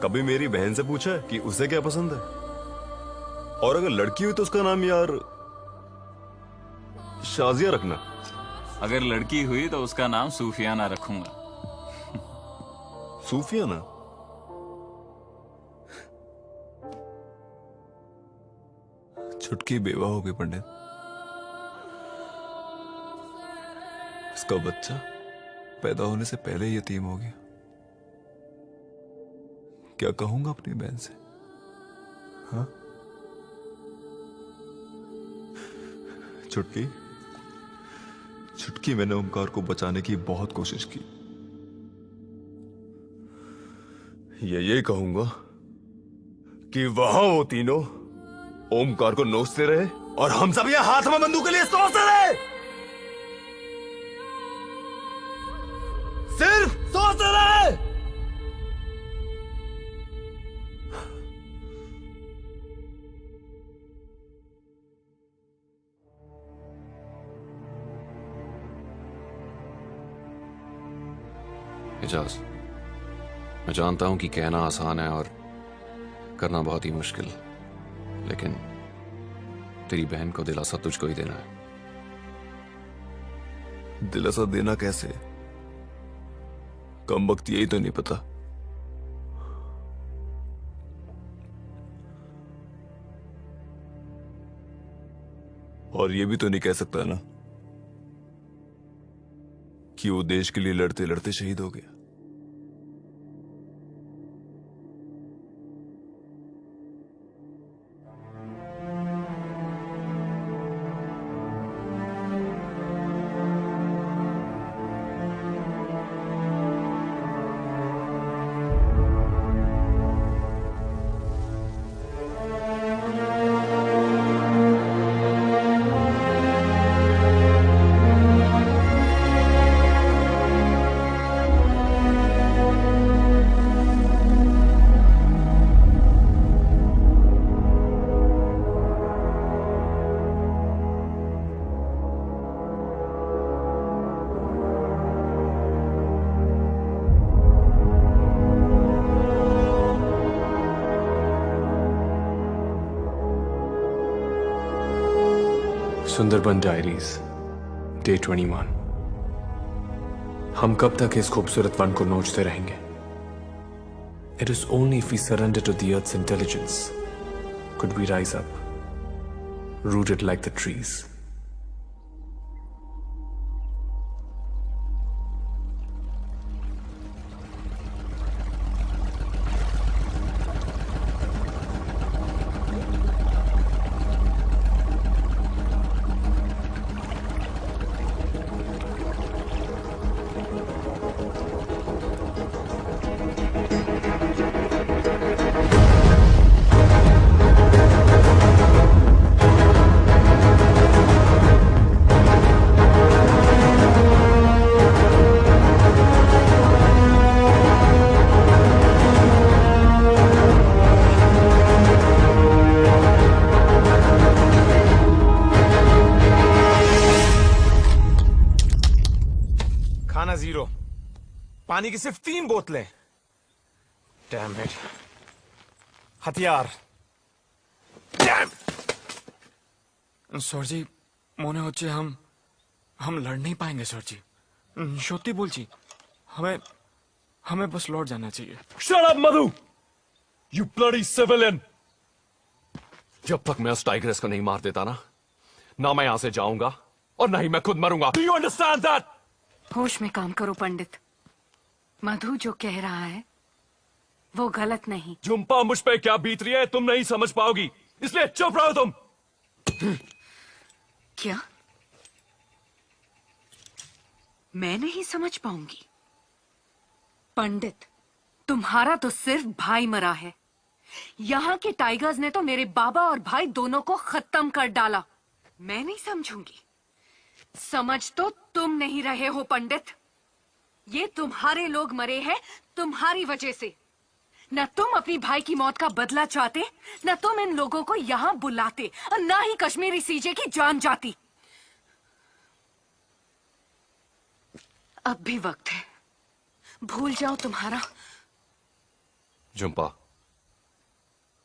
कभी मेरी बहन से पूछा है कि उसे क्या पसंद है? और अगर लड़की हुई तो उसका नाम यार शाजिया रखना। अगर लड़की हुई तो उसका नाम सूफियाना रखूंगा। सूफियाना? छुटकी बेवा हो गई पंडित। उसका बच्चा पैदा होने से पहले ही यतीम हो गया। क्या कहूंगा अपनी बहन से? हाँ? छुटकी, छुटकी, मैंने ओमकार को बचाने की बहुत कोशिश की। ये कहूंगा कि वहां वो तीनों ओमकार को नोचते रहे और हम सब यहाँ हाथ में बंदूक के लिए सोचते रहे। सिर्फ सोचते रहे। एजाज, मैं जानता हूं कि कहना आसान है और करना बहुत ही मुश्किल, लेकिन तेरी बहन को दिलासा तुझको ही देना है। दिलासा देना कैसे? कम वक्त यही तो नहीं पता। और ये भी तो नहीं कह सकता ना कि वो देश के लिए लड़ते लड़ते शहीद हो गया। Sundarban diaries day 21। हम कब तक इस खूबसूरत वन को नोचते रहेंगे? It is only if we surrender to the earth's intelligence could we rise up, rooted like the trees. खाना 0, पानी की सिर्फ 3 बोतलें। Damn it. हथियार। डैम। सर जी মনে হচ্ছে हम लड़ नहीं पाएंगे सर जी। সত্যি বলছি, हमें बस लौट जाना चाहिए। Shut up, Madhu! You bloody civilian! जब तक मैं उस टाइग्रेस को नहीं मार देता ना मैं यहां से जाऊंगा और ना ही मैं खुद मरूंगा। Do you understand that? होश में काम करो पंडित। मधु जो कह रहा है वो गलत नहीं। झुम्पा मुझ पे क्या बीत रही है तुम नहीं समझ पाओगी, इसलिए चुप रहो तुम। क्या मैं नहीं समझ पाऊंगी? पंडित, तुम्हारा तो सिर्फ भाई मरा है। यहाँ के टाइगर्स ने तो मेरे बाबा और भाई दोनों को खत्म कर डाला। मैं नहीं समझूंगी। समझ तो तुम नहीं रहे हो पंडित। ये तुम्हारे लोग मरे हैं तुम्हारी वजह से। न तुम अपनी भाई की मौत का बदला चाहते, न तुम इन लोगों को यहाँ बुलाते, और न ही कश्मीरी सीजे की जान जाती। अब भी वक्त है, भूल जाओ तुम्हारा। झुम्पा,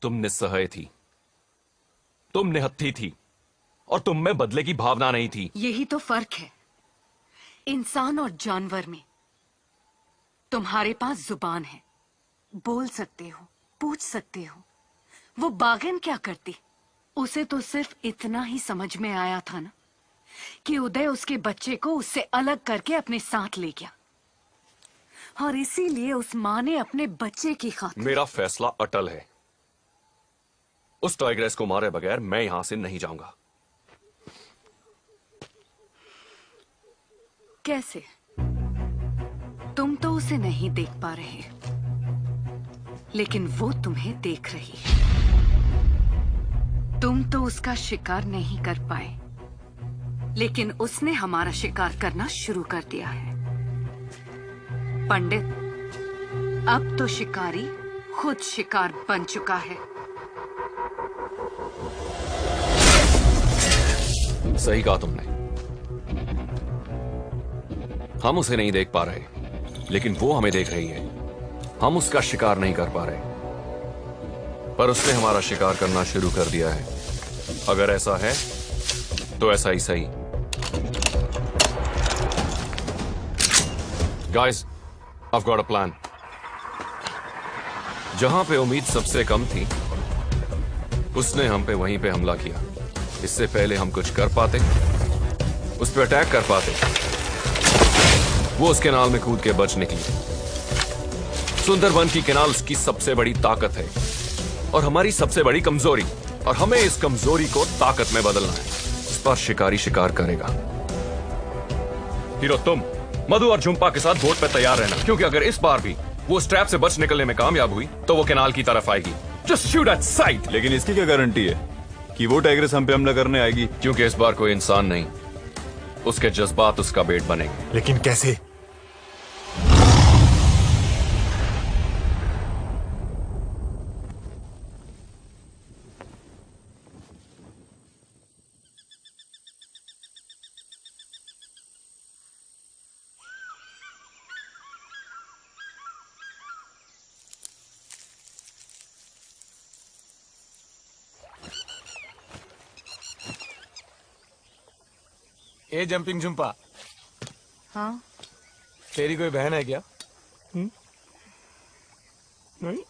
तुम निस्सहाय थी, तुम निहत्थी थी, और तुम में बदले की भावना नहीं थी। यही तो फर्क है इंसान और जानवर में। तुम्हारे पास जुबान है, बोल सकते हो, पूछ सकते हो। वो बागिन क्या करती? उसे तो सिर्फ इतना ही समझ में आया था ना कि उदय उसके बच्चे को उससे अलग करके अपने साथ ले गया, और इसीलिए उस माँ ने अपने बच्चे की खातिर। मेरा फैसला अटल है। उस टाइग्रेस को मारे बगैर मैं यहां से नहीं जाऊंगा। कैसे? तुम तो उसे नहीं देख पा रहे, लेकिन वो तुम्हें देख रही है। तुम तो उसका शिकार नहीं कर पाए, लेकिन उसने हमारा शिकार करना शुरू कर दिया है। पंडित, अब तो शिकारी खुद शिकार बन चुका है। सही कहा तुमने। हम उसे नहीं देख पा रहे, लेकिन वो हमें देख रही है। हम उसका शिकार नहीं कर पा रहे, पर उसने हमारा शिकार करना शुरू कर दिया है। अगर ऐसा है तो ऐसा ही सही। Guys, I've got a plan। जहां पे उम्मीद सबसे कम थी, उसने हम पे वहीं पे हमला किया। इससे पहले हम कुछ कर पाते, उस पे अटैक कर पाते, वो उस कैनाल में कूद के बच निकली। सुंदरबन की कैनाल उसकी सबसे बड़ी ताकत है और हमारी सबसे बड़ी कमजोरी, और हमें इस कमजोरी को ताकत में बदलना है। इस पर शिकारी शिकार करेगा। हीरो, तुम मधु और झुम्पा के साथ बोट पे तैयार रहना, क्योंकि अगर इस बार भी वो इस ट्रैप से बच निकलने में कामयाब हुई तो वो कैनाल की तरफ आएगी। Just shoot at site. लेकिन इसकी क्या गारंटी है कि वो टाइग्रेस हम पे हमला करने आएगी? क्योंकि इस बार कोई इंसान नहीं, उसके जज्बात उसका बेट बनेंगे। लेकिन कैसे? ए जंपिंग झुम्पा, हाँ तेरी कोई बहन है क्या? नहीं?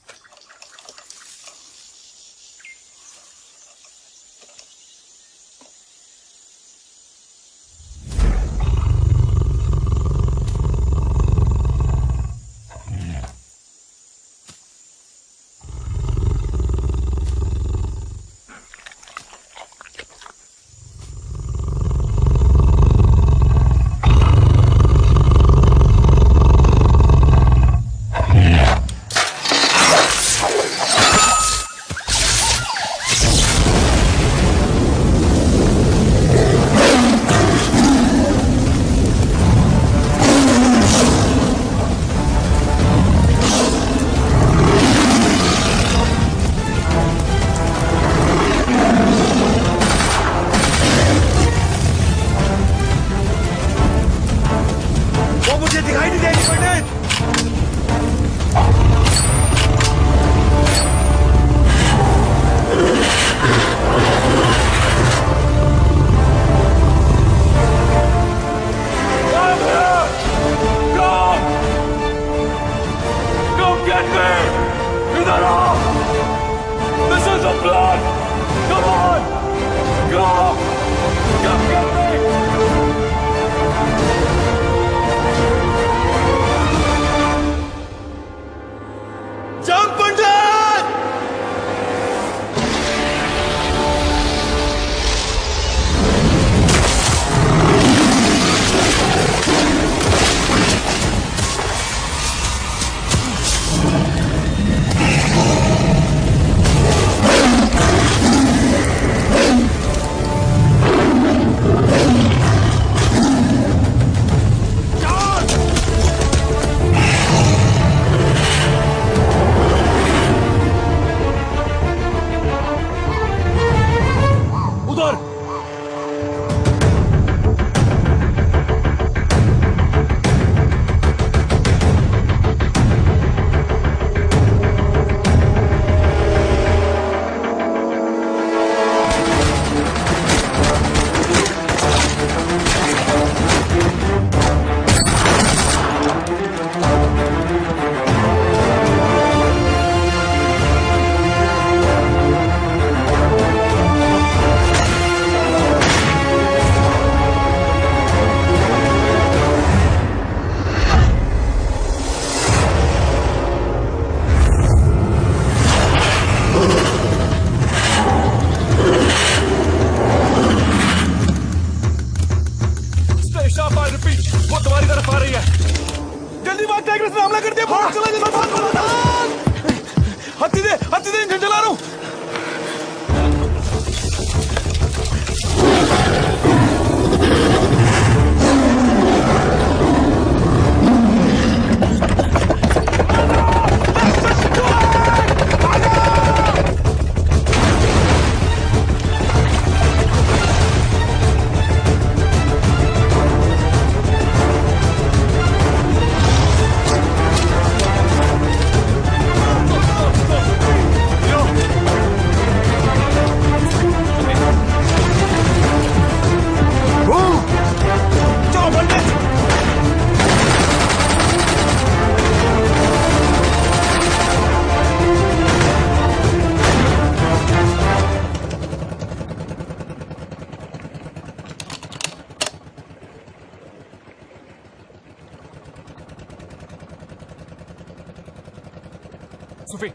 सुफी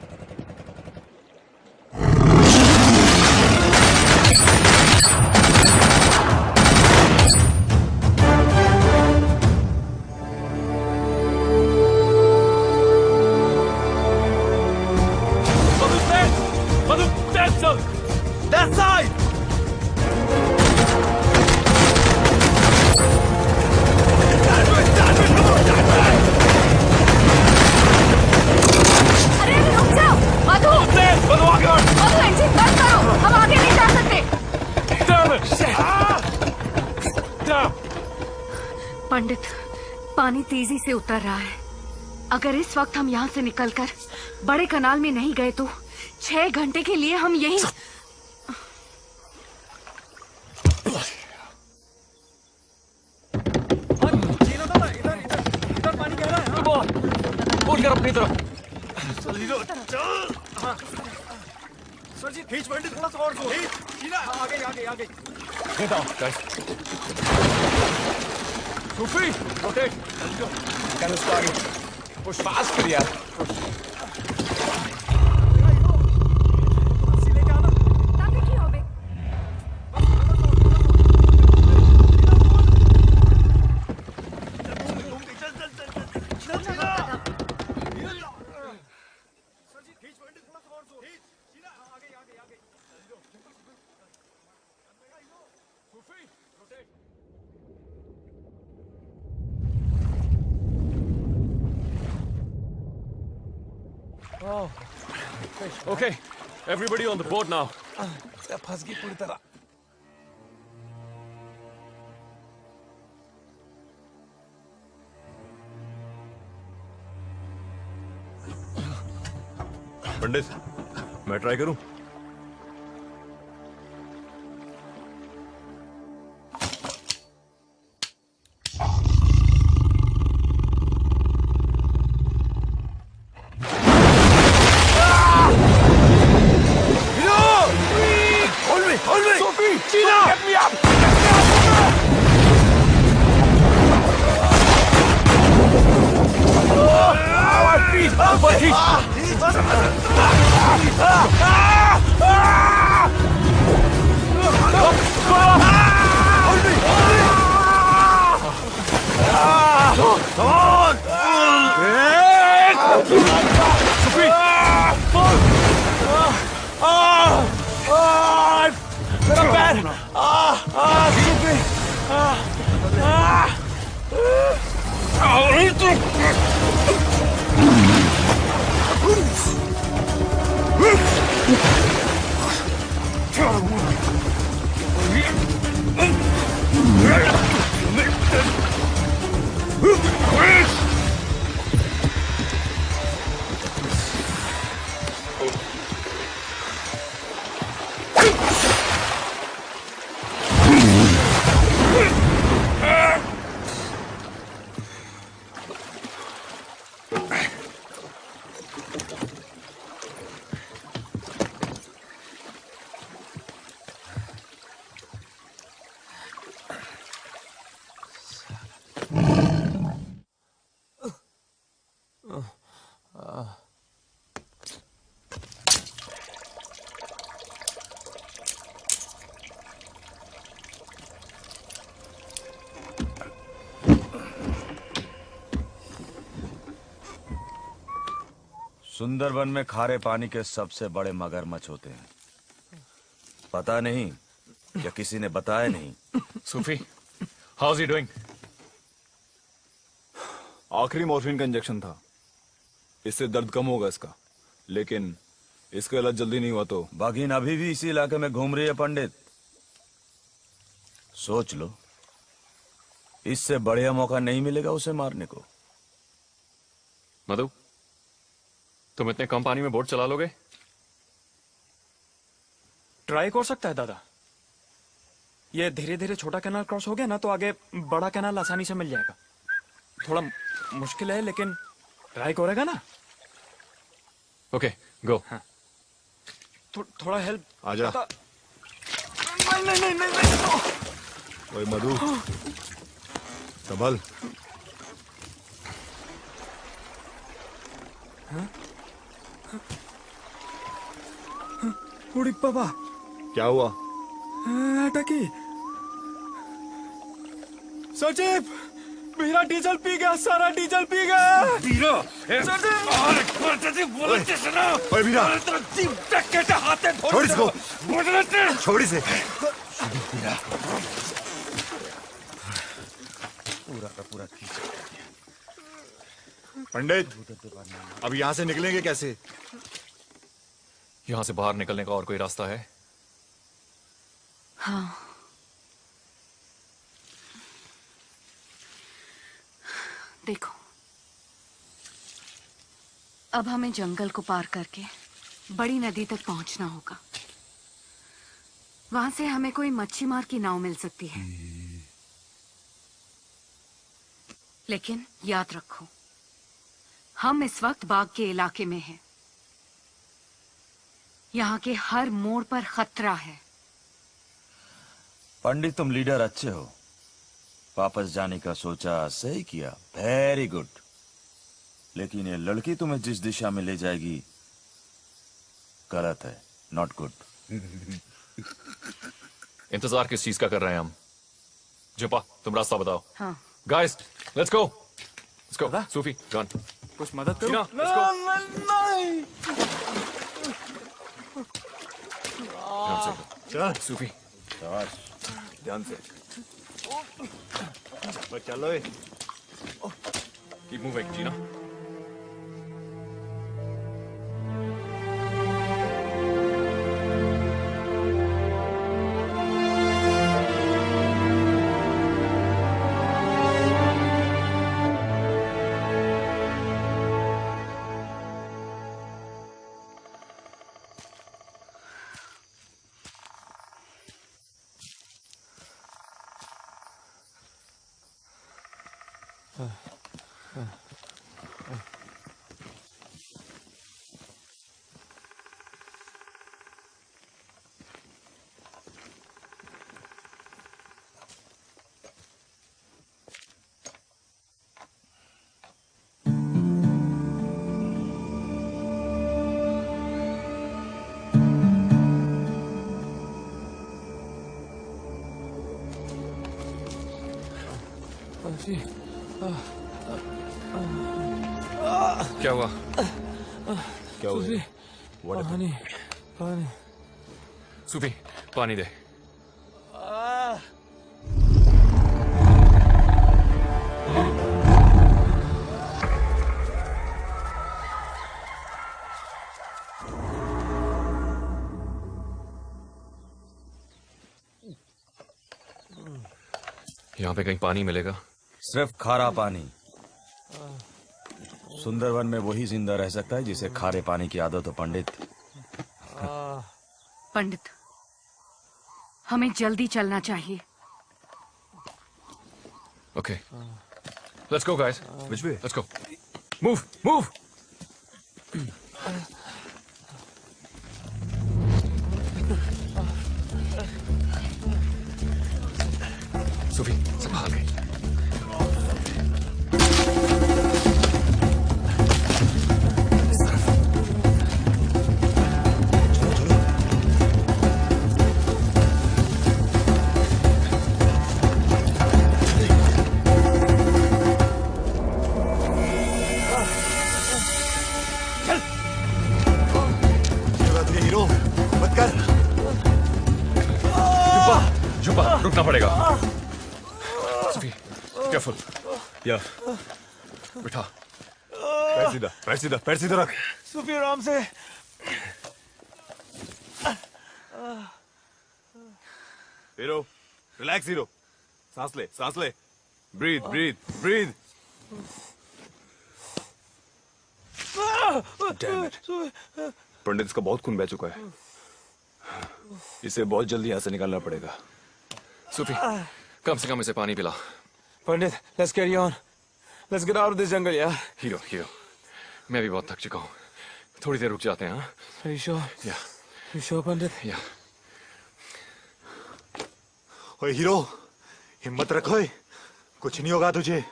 That side! हम आगे नहीं जा सकते। पंडित, पानी तेजी से उतर रहा है। अगर इस वक्त हम यहाँ से निकलकर बड़े कनाल में नहीं गए तो 6 घंटे के लिए हम यहीं। हीरो चल। सर जी खींच बंडी थोड़ा सा और जोर। सीधा आगे आगे आगे। Get down, guys. Sufi, rotate. Let's go. Can उसको आगे push fast कर यार। Oh. Okay, everybody on the boat now. फंस गई पूरी तरह। पंडित, मैं ट्राई करूं? सुंदरबन में खारे पानी के सबसे बड़े मगरमच्छ होते हैं। पता नहीं या किसी ने बताया नहीं। Sufi, how's he doing? आखिरी मॉर्फिन का इंजेक्शन था, इससे दर्द कम होगा इसका, लेकिन इसका इलाज जल्दी नहीं हुआ तो। बाघिन अभी भी इसी इलाके में घूम रही है पंडित। सोच लो, इससे बढ़िया मौका नहीं मिलेगा उसे मारने को। मधु, तुम इतने कम पानी में बोट चला लोगे? ट्राई कर सकता है दादा। ये धीरे धीरे छोटा कैनाल क्रॉस हो गया ना तो आगे बड़ा कैनाल आसानी से मिल जाएगा। थोड़ा मुश्किल है लेकिन ट्राई करेगा ना। ओके, गो। हाँ। थोड़ा हेल्प आजा। नहीं नहीं नहीं नहीं, नहीं। ओए मधु, संभल। उड़ी पापा। क्या हुआ? अटकी। सचिव, मेरा डीजल पी गया, सारा डीजल पी गया। वीरा, ओए वीरा, छोड़ इसको, छोड़ इसे। पूरा का पूरा पंडित, अब यहाँ से निकलेंगे कैसे? यहां से बाहर निकलने का और कोई रास्ता है? हाँ, देखो, अब हमें जंगल को पार करके बड़ी नदी तक पहुंचना होगा। वहां से हमें कोई मच्छी मार की नाव मिल सकती है, लेकिन याद रखो, हम इस वक्त बाघ के इलाके में हैं। यहाँ के हर मोड़ पर खतरा है। पंडित, तुम लीडर अच्छे हो। वापस जाने का सोचा, सही किया, वेरी गुड। लेकिन ये लड़की तुम्हें जिस दिशा में ले जाएगी गलत है, नॉट गुड। इंतजार किस चीज का कर रहे हैं हम? जुम्पा, तुम रास्ता बताओ। हाँ। Guys, let's go. Let's go. Sufi, gun. कुछ मदद करो। Let's go. नहीं। ध्यान से। चल सूफी, शाबाश, ध्यान से। बस चलो। कीप मूविंग, जीना। क्या हुआ? क्या हुआ? सूफी, What happened? पानी, पानी। सूफी, पानी दे। यहाँ पे कहीं पानी मिलेगा? सिर्फ खारा पानी। सुंदरवन में वही जिंदा रह सकता है जिसे खारे पानी की आदत हो, पंडित। पंडित, हमें जल्दी चलना चाहिए। Okay. Let's go, guys. Which way? Let's go. Move, move. सूफी, संभाल के। हीरो मत कर। जुम्पा, रुकना पड़ेगा। सूफी, केयरफुल। या बिठा। पैर सीधा, पैर सीधा, पैर सीधा रख। सूफी, आराम से। Hero, relax hero. सांस ले, सांस ले। Breathe, breathe, breathe. Damn it. Pandit, इसका बहुत खून बह चुका है। इसे बहुत जल्दी यहाँ से निकालना पड़ेगा। सूफी, कम से कम इसे पानी पिला। पंडित, let's carry on. Let's get out of this jungle, यार। हीरो, हीरो, मैं भी बहुत थक चुका हूँ। थोड़ी देर रुक जाते हैं, हाँ? Are you sure? Yeah. You sure, Pandit? Yeah. ओए हीरो, हिम्मत रखो। कुछ नहीं होगा तुझे।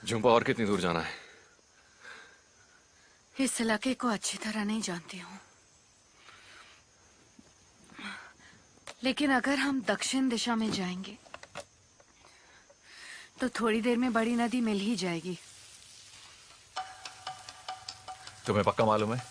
जुम्पा, और कितनी दूर जाना है? इस इलाके को अच्छी तरह नहीं जानती हूँ, लेकिन अगर हम दक्षिण दिशा में जाएंगे तो थोड़ी देर में बड़ी नदी मिल ही जाएगी। तुम्हें पक्का मालूम है?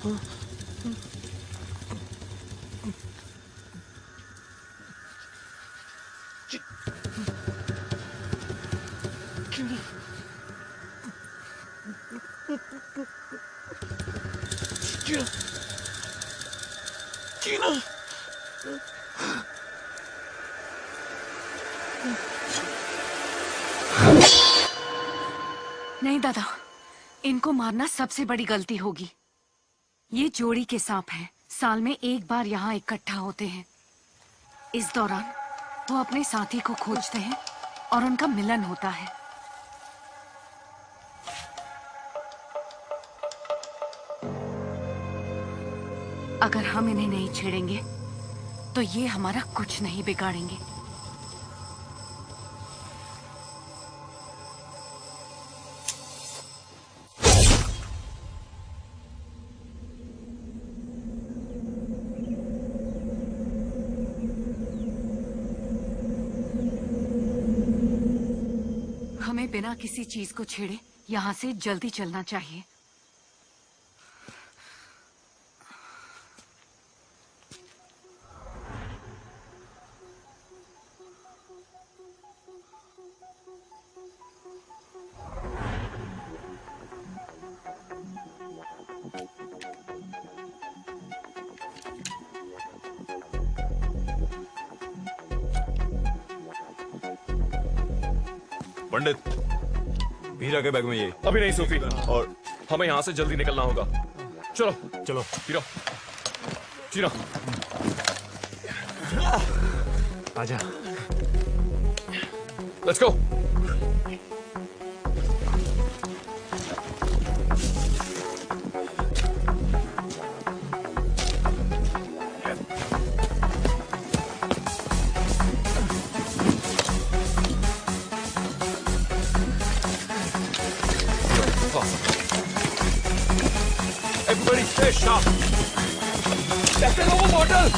नहीं दादा, इनको मारना सबसे बड़ी गलती होगी। ये जोड़ी के सांप हैं, साल में एक बार यहाँ इकट्ठा होते हैं। इस दौरान वो अपने साथी को खोजते हैं और उनका मिलन होता है। अगर हम इन्हें नहीं छेड़ेंगे तो ये हमारा कुछ नहीं बिगाड़ेंगे। हमें बिना किसी चीज को छेड़े यहाँ से जल्दी चलना चाहिए। पंडित, हीरा के बैग में ये। अभी नहीं सूफी, और हमें यहाँ से जल्दी निकलना होगा। चलो चलो हीरा, हीरा आजा। Let's go. Everybody stay sharp. That's an over bottle.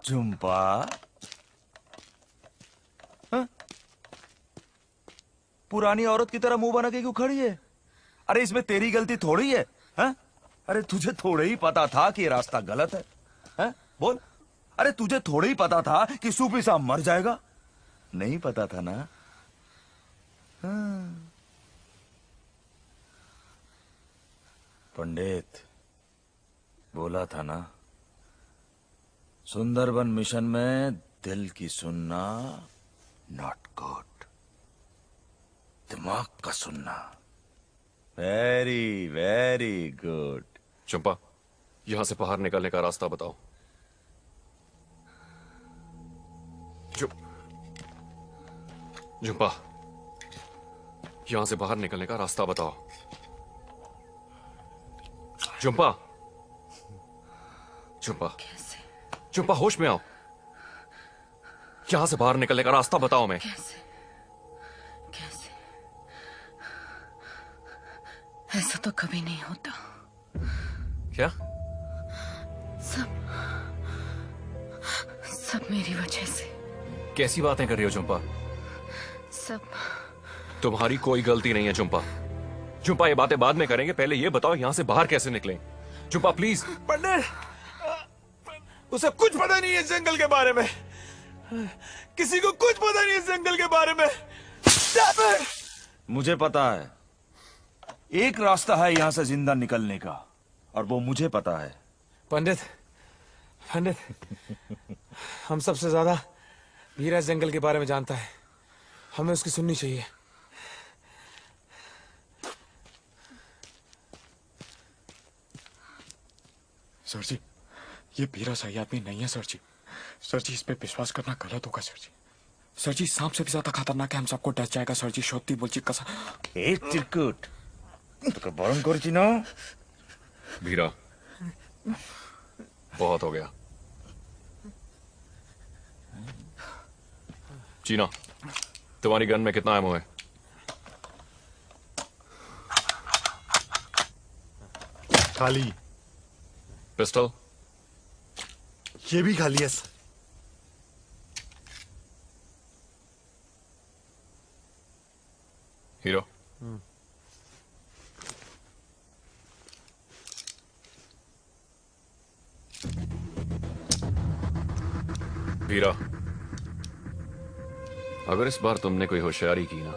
Jhumpa, हाँ? पुरानी औरत की तरह मुंह बना के क्यों खड़ी है? अरे इसमें तेरी गलती थोड़ी है, हाँ? अरे तुझे थोड़े ही पता था कि ये रास्ता गलत है, हाँ? बोल। अरे तुझे थोड़े ही पता था कि सूफी साहब मर जाएगा? नहीं पता था ना? हाँ। पंडित बोला था ना, सुंदरबन मिशन में दिल की सुनना नॉट गुड, दिमाग का सुनना वेरी वेरी गुड। चंपा, यहां से बाहर निकलने का रास्ता बताओ। झुम्पा, यहां से बाहर निकलने का रास्ता बताओ। झुम्पा, झुम्पा, झुम्पा होश में आओ। यहां से बाहर निकलने का रास्ता बताओ। मैं ऐसा तो कभी नहीं होता। क्या? सब मेरी वजह से। कैसी बातें कर रही हो झुम्पा? सब तुम्हारी कोई गलती नहीं है झुम्पा। झुम्पा, ये बातें बाद में करेंगे, पहले ये बताओ यहां से बाहर कैसे निकलें। झुम्पा प्लीज। पंडित, उसे कुछ पता नहीं है जंगल के बारे में। किसी को कुछ पता नहीं है जंगल के बारे में। मुझे पता है, एक रास्ता है यहां से जिंदा निकलने का, और वो मुझे पता है। पंडित, पंडित, हम सबसे ज्यादा वीरा इस जंगल के बारे में जानता है, हमें उसकी सुननी चाहिए। सर जी, ये वीरा सही आदमी नहीं है सर जी। सर जी, इस पे विश्वास करना गलत होगा सर जी। सर जी, सांप से भी ज्यादा खतरनाक है, हम सबको डर जाएगा सर जी। सत्य बोलची कसम। एक चिरकुट तो बरम करची ना। वीरा, बहुत हो गया। चीना, तुम्हारी गन में कितना एमो है? खाली। पिस्टल? ये भी खाली है सर। हीरो, वीरा, अगर इस बार तुमने कोई होशियारी की ना,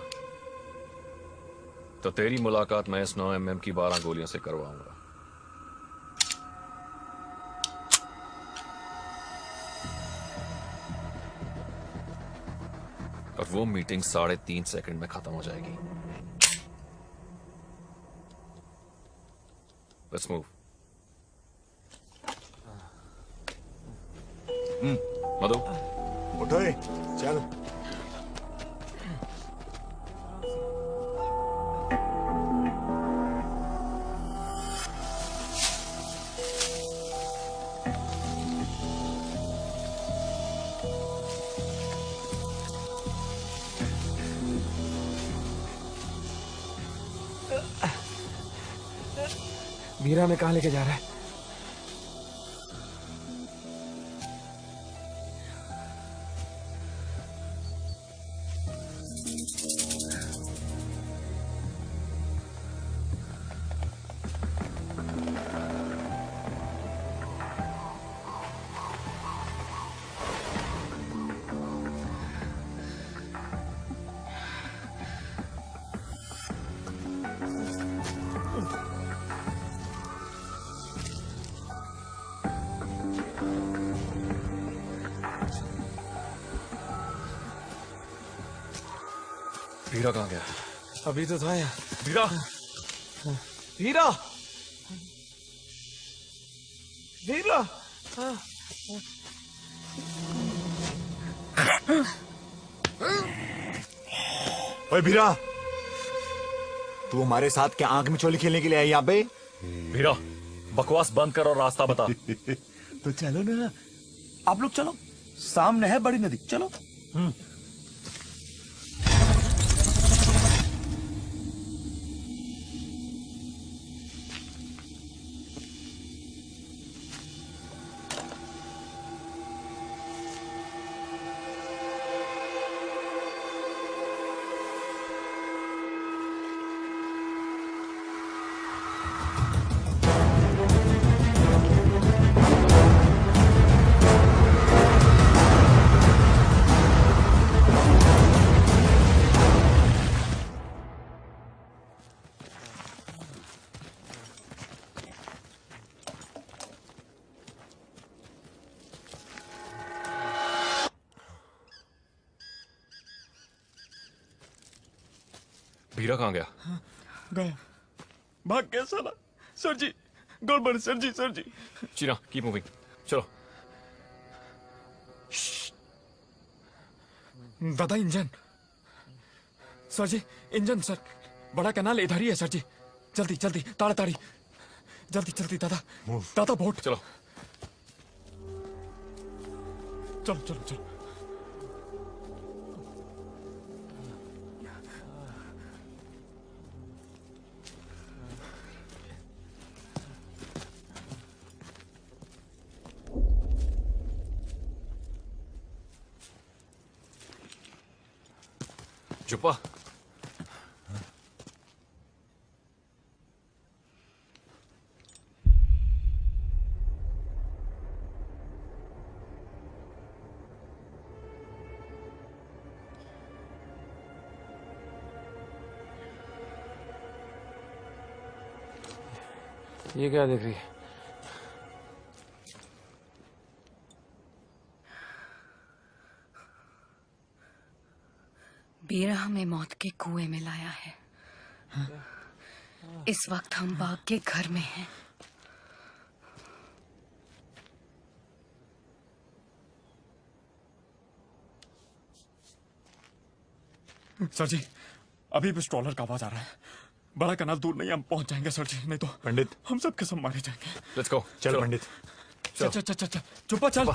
तो तेरी मुलाकात मैं इस 9mm की 12 गोलियों से करवाऊंगा। और वो मीटिंग 3.5 सेकंड में खत्म हो जाएगी। Let's move. मधु, उठो, चल। वीरा में कहां लेके जा रहा है? वीरा कहाँ गया? अभी तो था यहाँ। वीरा, वीरा, वीरा। ओए वीरा, तू हमारे साथ क्या आंख में चोली खेलने के लिए आई यहाँ पे? वीरा, बकवास बंद कर और रास्ता बता। तो चलो ना, आप लोग चलो, सामने है बड़ी नदी, चलो। भीरा कहाँ गया? गया, भाग गया साला। सर जी, गड़बड़ सर जी, सर जी। चीना, कीप मूविंग, चलो। दादा इंजन। सर जी, इंजन सर। बड़ा कैनाल इधर ही है सर जी। जल्दी जल्दी, ताड़ाताड़ी, जल्दी जल्दी दादा। दादा बोट। चलो चलो चलो चलो। जुप्पा, ये क्या देख रही है? बीरा हमें मौत के कुएं में लाया है। इस वक्त हम बाग के घर में हैं। सर जी, अभी भी स्ट्रॉलर का आवाज आ रहा है। बड़ा कनाल दूर नहीं, हम पहुंच जाएंगे सर जी, नहीं तो पंडित हम सब कसम मारे जाएंगे। Let's go. चल पंडित, चल चल चल चल चल, चुप्पा चल।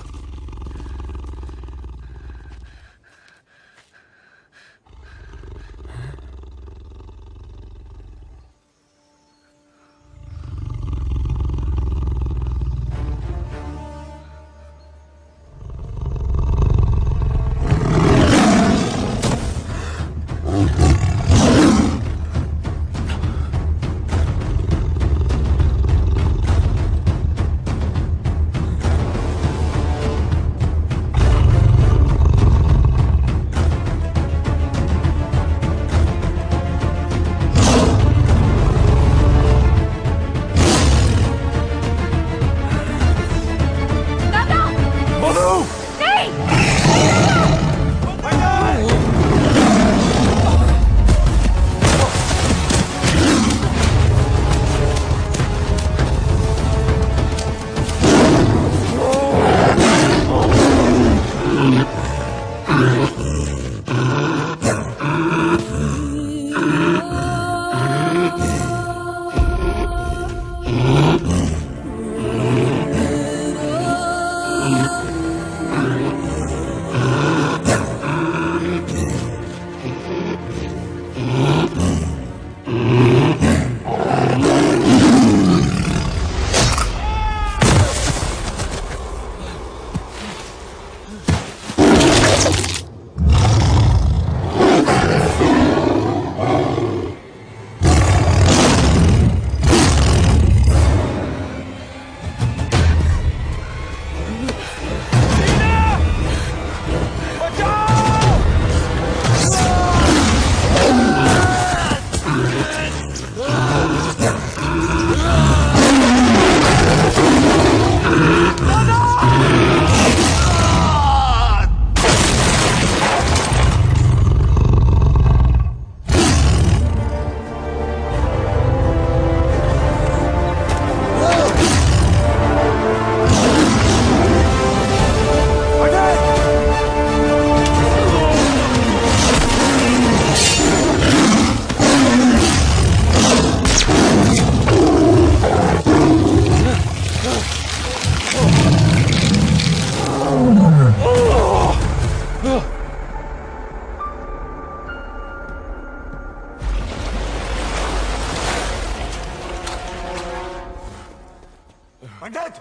पंडित,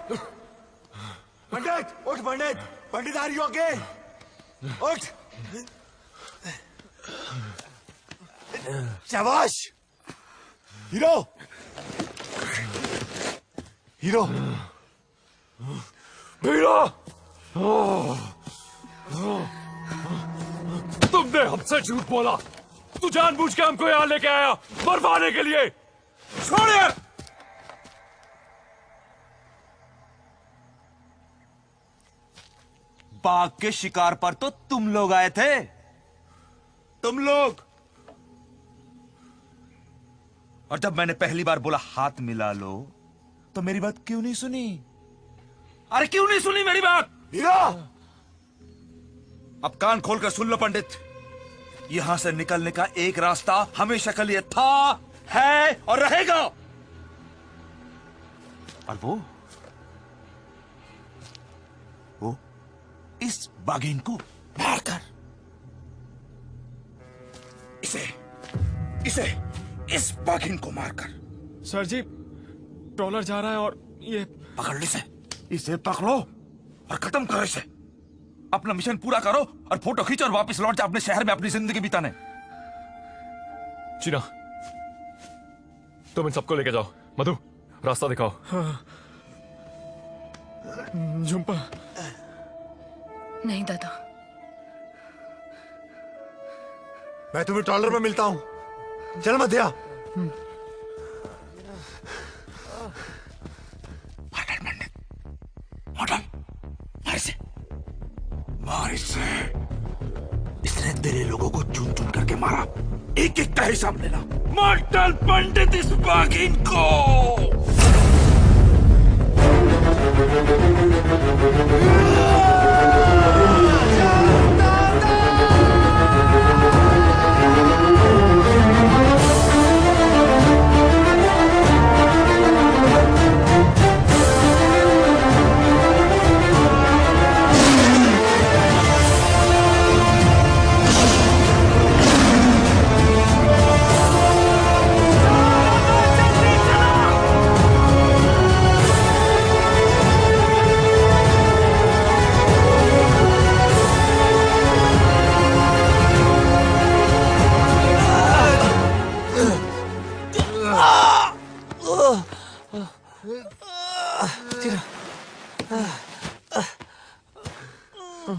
पंडित, उठ पंडित, पंडित आ रही हो आगे, उठ। शाबाश, हीरो, हीरो, भीरा, तुमने हमसे झूठ बोला। तू जानबूझ के हमको यहाँ लेके आया मरवाने के लिए। छोड़ यार। बाघ के शिकार पर तो तुम लोग आए थे। तुम लोग और जब मैंने पहली बार बोला हाथ मिला लो, तो मेरी बात क्यों नहीं सुनी? अरे क्यों नहीं सुनी मेरी बात? हीरा, अब कान खोलकर सुन लो पंडित, यहां से निकलने का एक रास्ता हमेशा के लिए था, है और रहेगा। और वो इस बाघिन को मारकर इस बाघिन को मारकर। सर जी, ट्रॉलर जा रहा है और ये पकड़ ली इसे पकड़ो और खत्म करो इसे। अपना मिशन पूरा करो और फोटो खींचो और वापस लौट जाओ अपने शहर में अपनी जिंदगी बिताने। चीना, तुम इन सबको लेके जाओ। मधु, रास्ता दिखाओ। हाँ। झुम्पा। नहीं दादा, मैं तुम्हें ट्रॉलर में मिलता हूं। चल मध्या। मार इसे। इसने तेरे लोगों को चुन चुन करके मारा, एक एक का हिसाब लेना। मार डाल पंडित इस बाघिन को।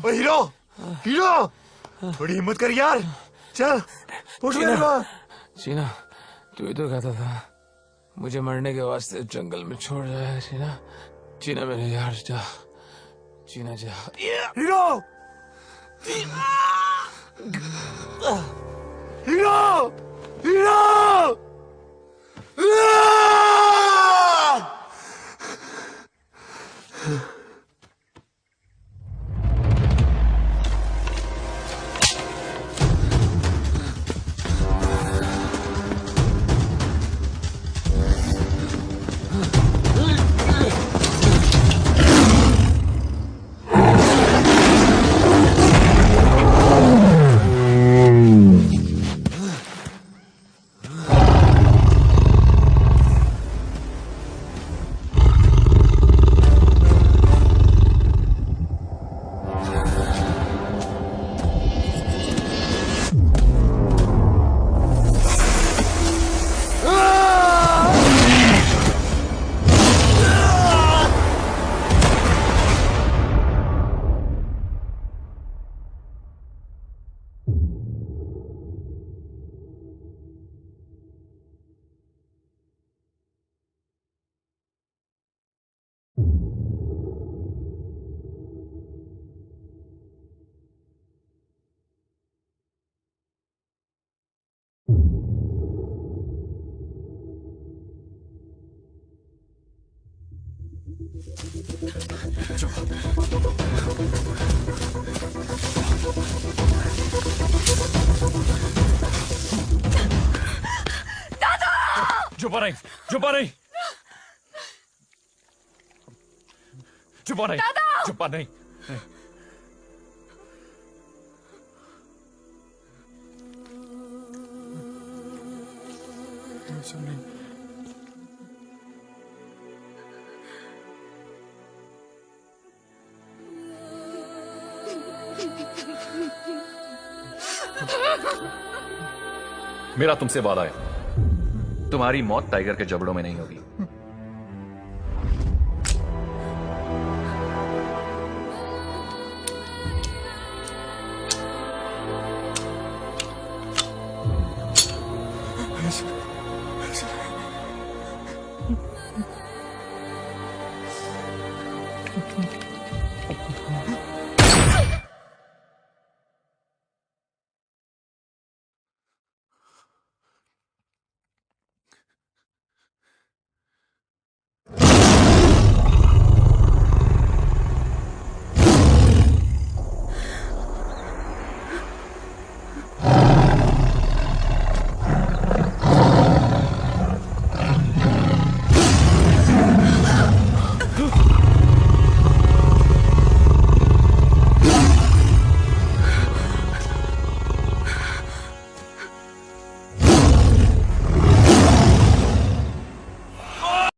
हीरो, हीरो, थोड़ी हिम्मत कर यार। चल उठ मेरे पास। चीना, तू ही तो कहता था मुझे मरने के वास्ते जंगल में छोड़ जाए। चीना, चीना मेरे यार, जा चीना जा। Hero, hero, hero. चुप नहीं, चुप नहीं, चुप नहीं, चुप नहीं। मेरा तुमसे वादा है, तुम्हारी मौत टाइगर के जबड़ों में नहीं होगी।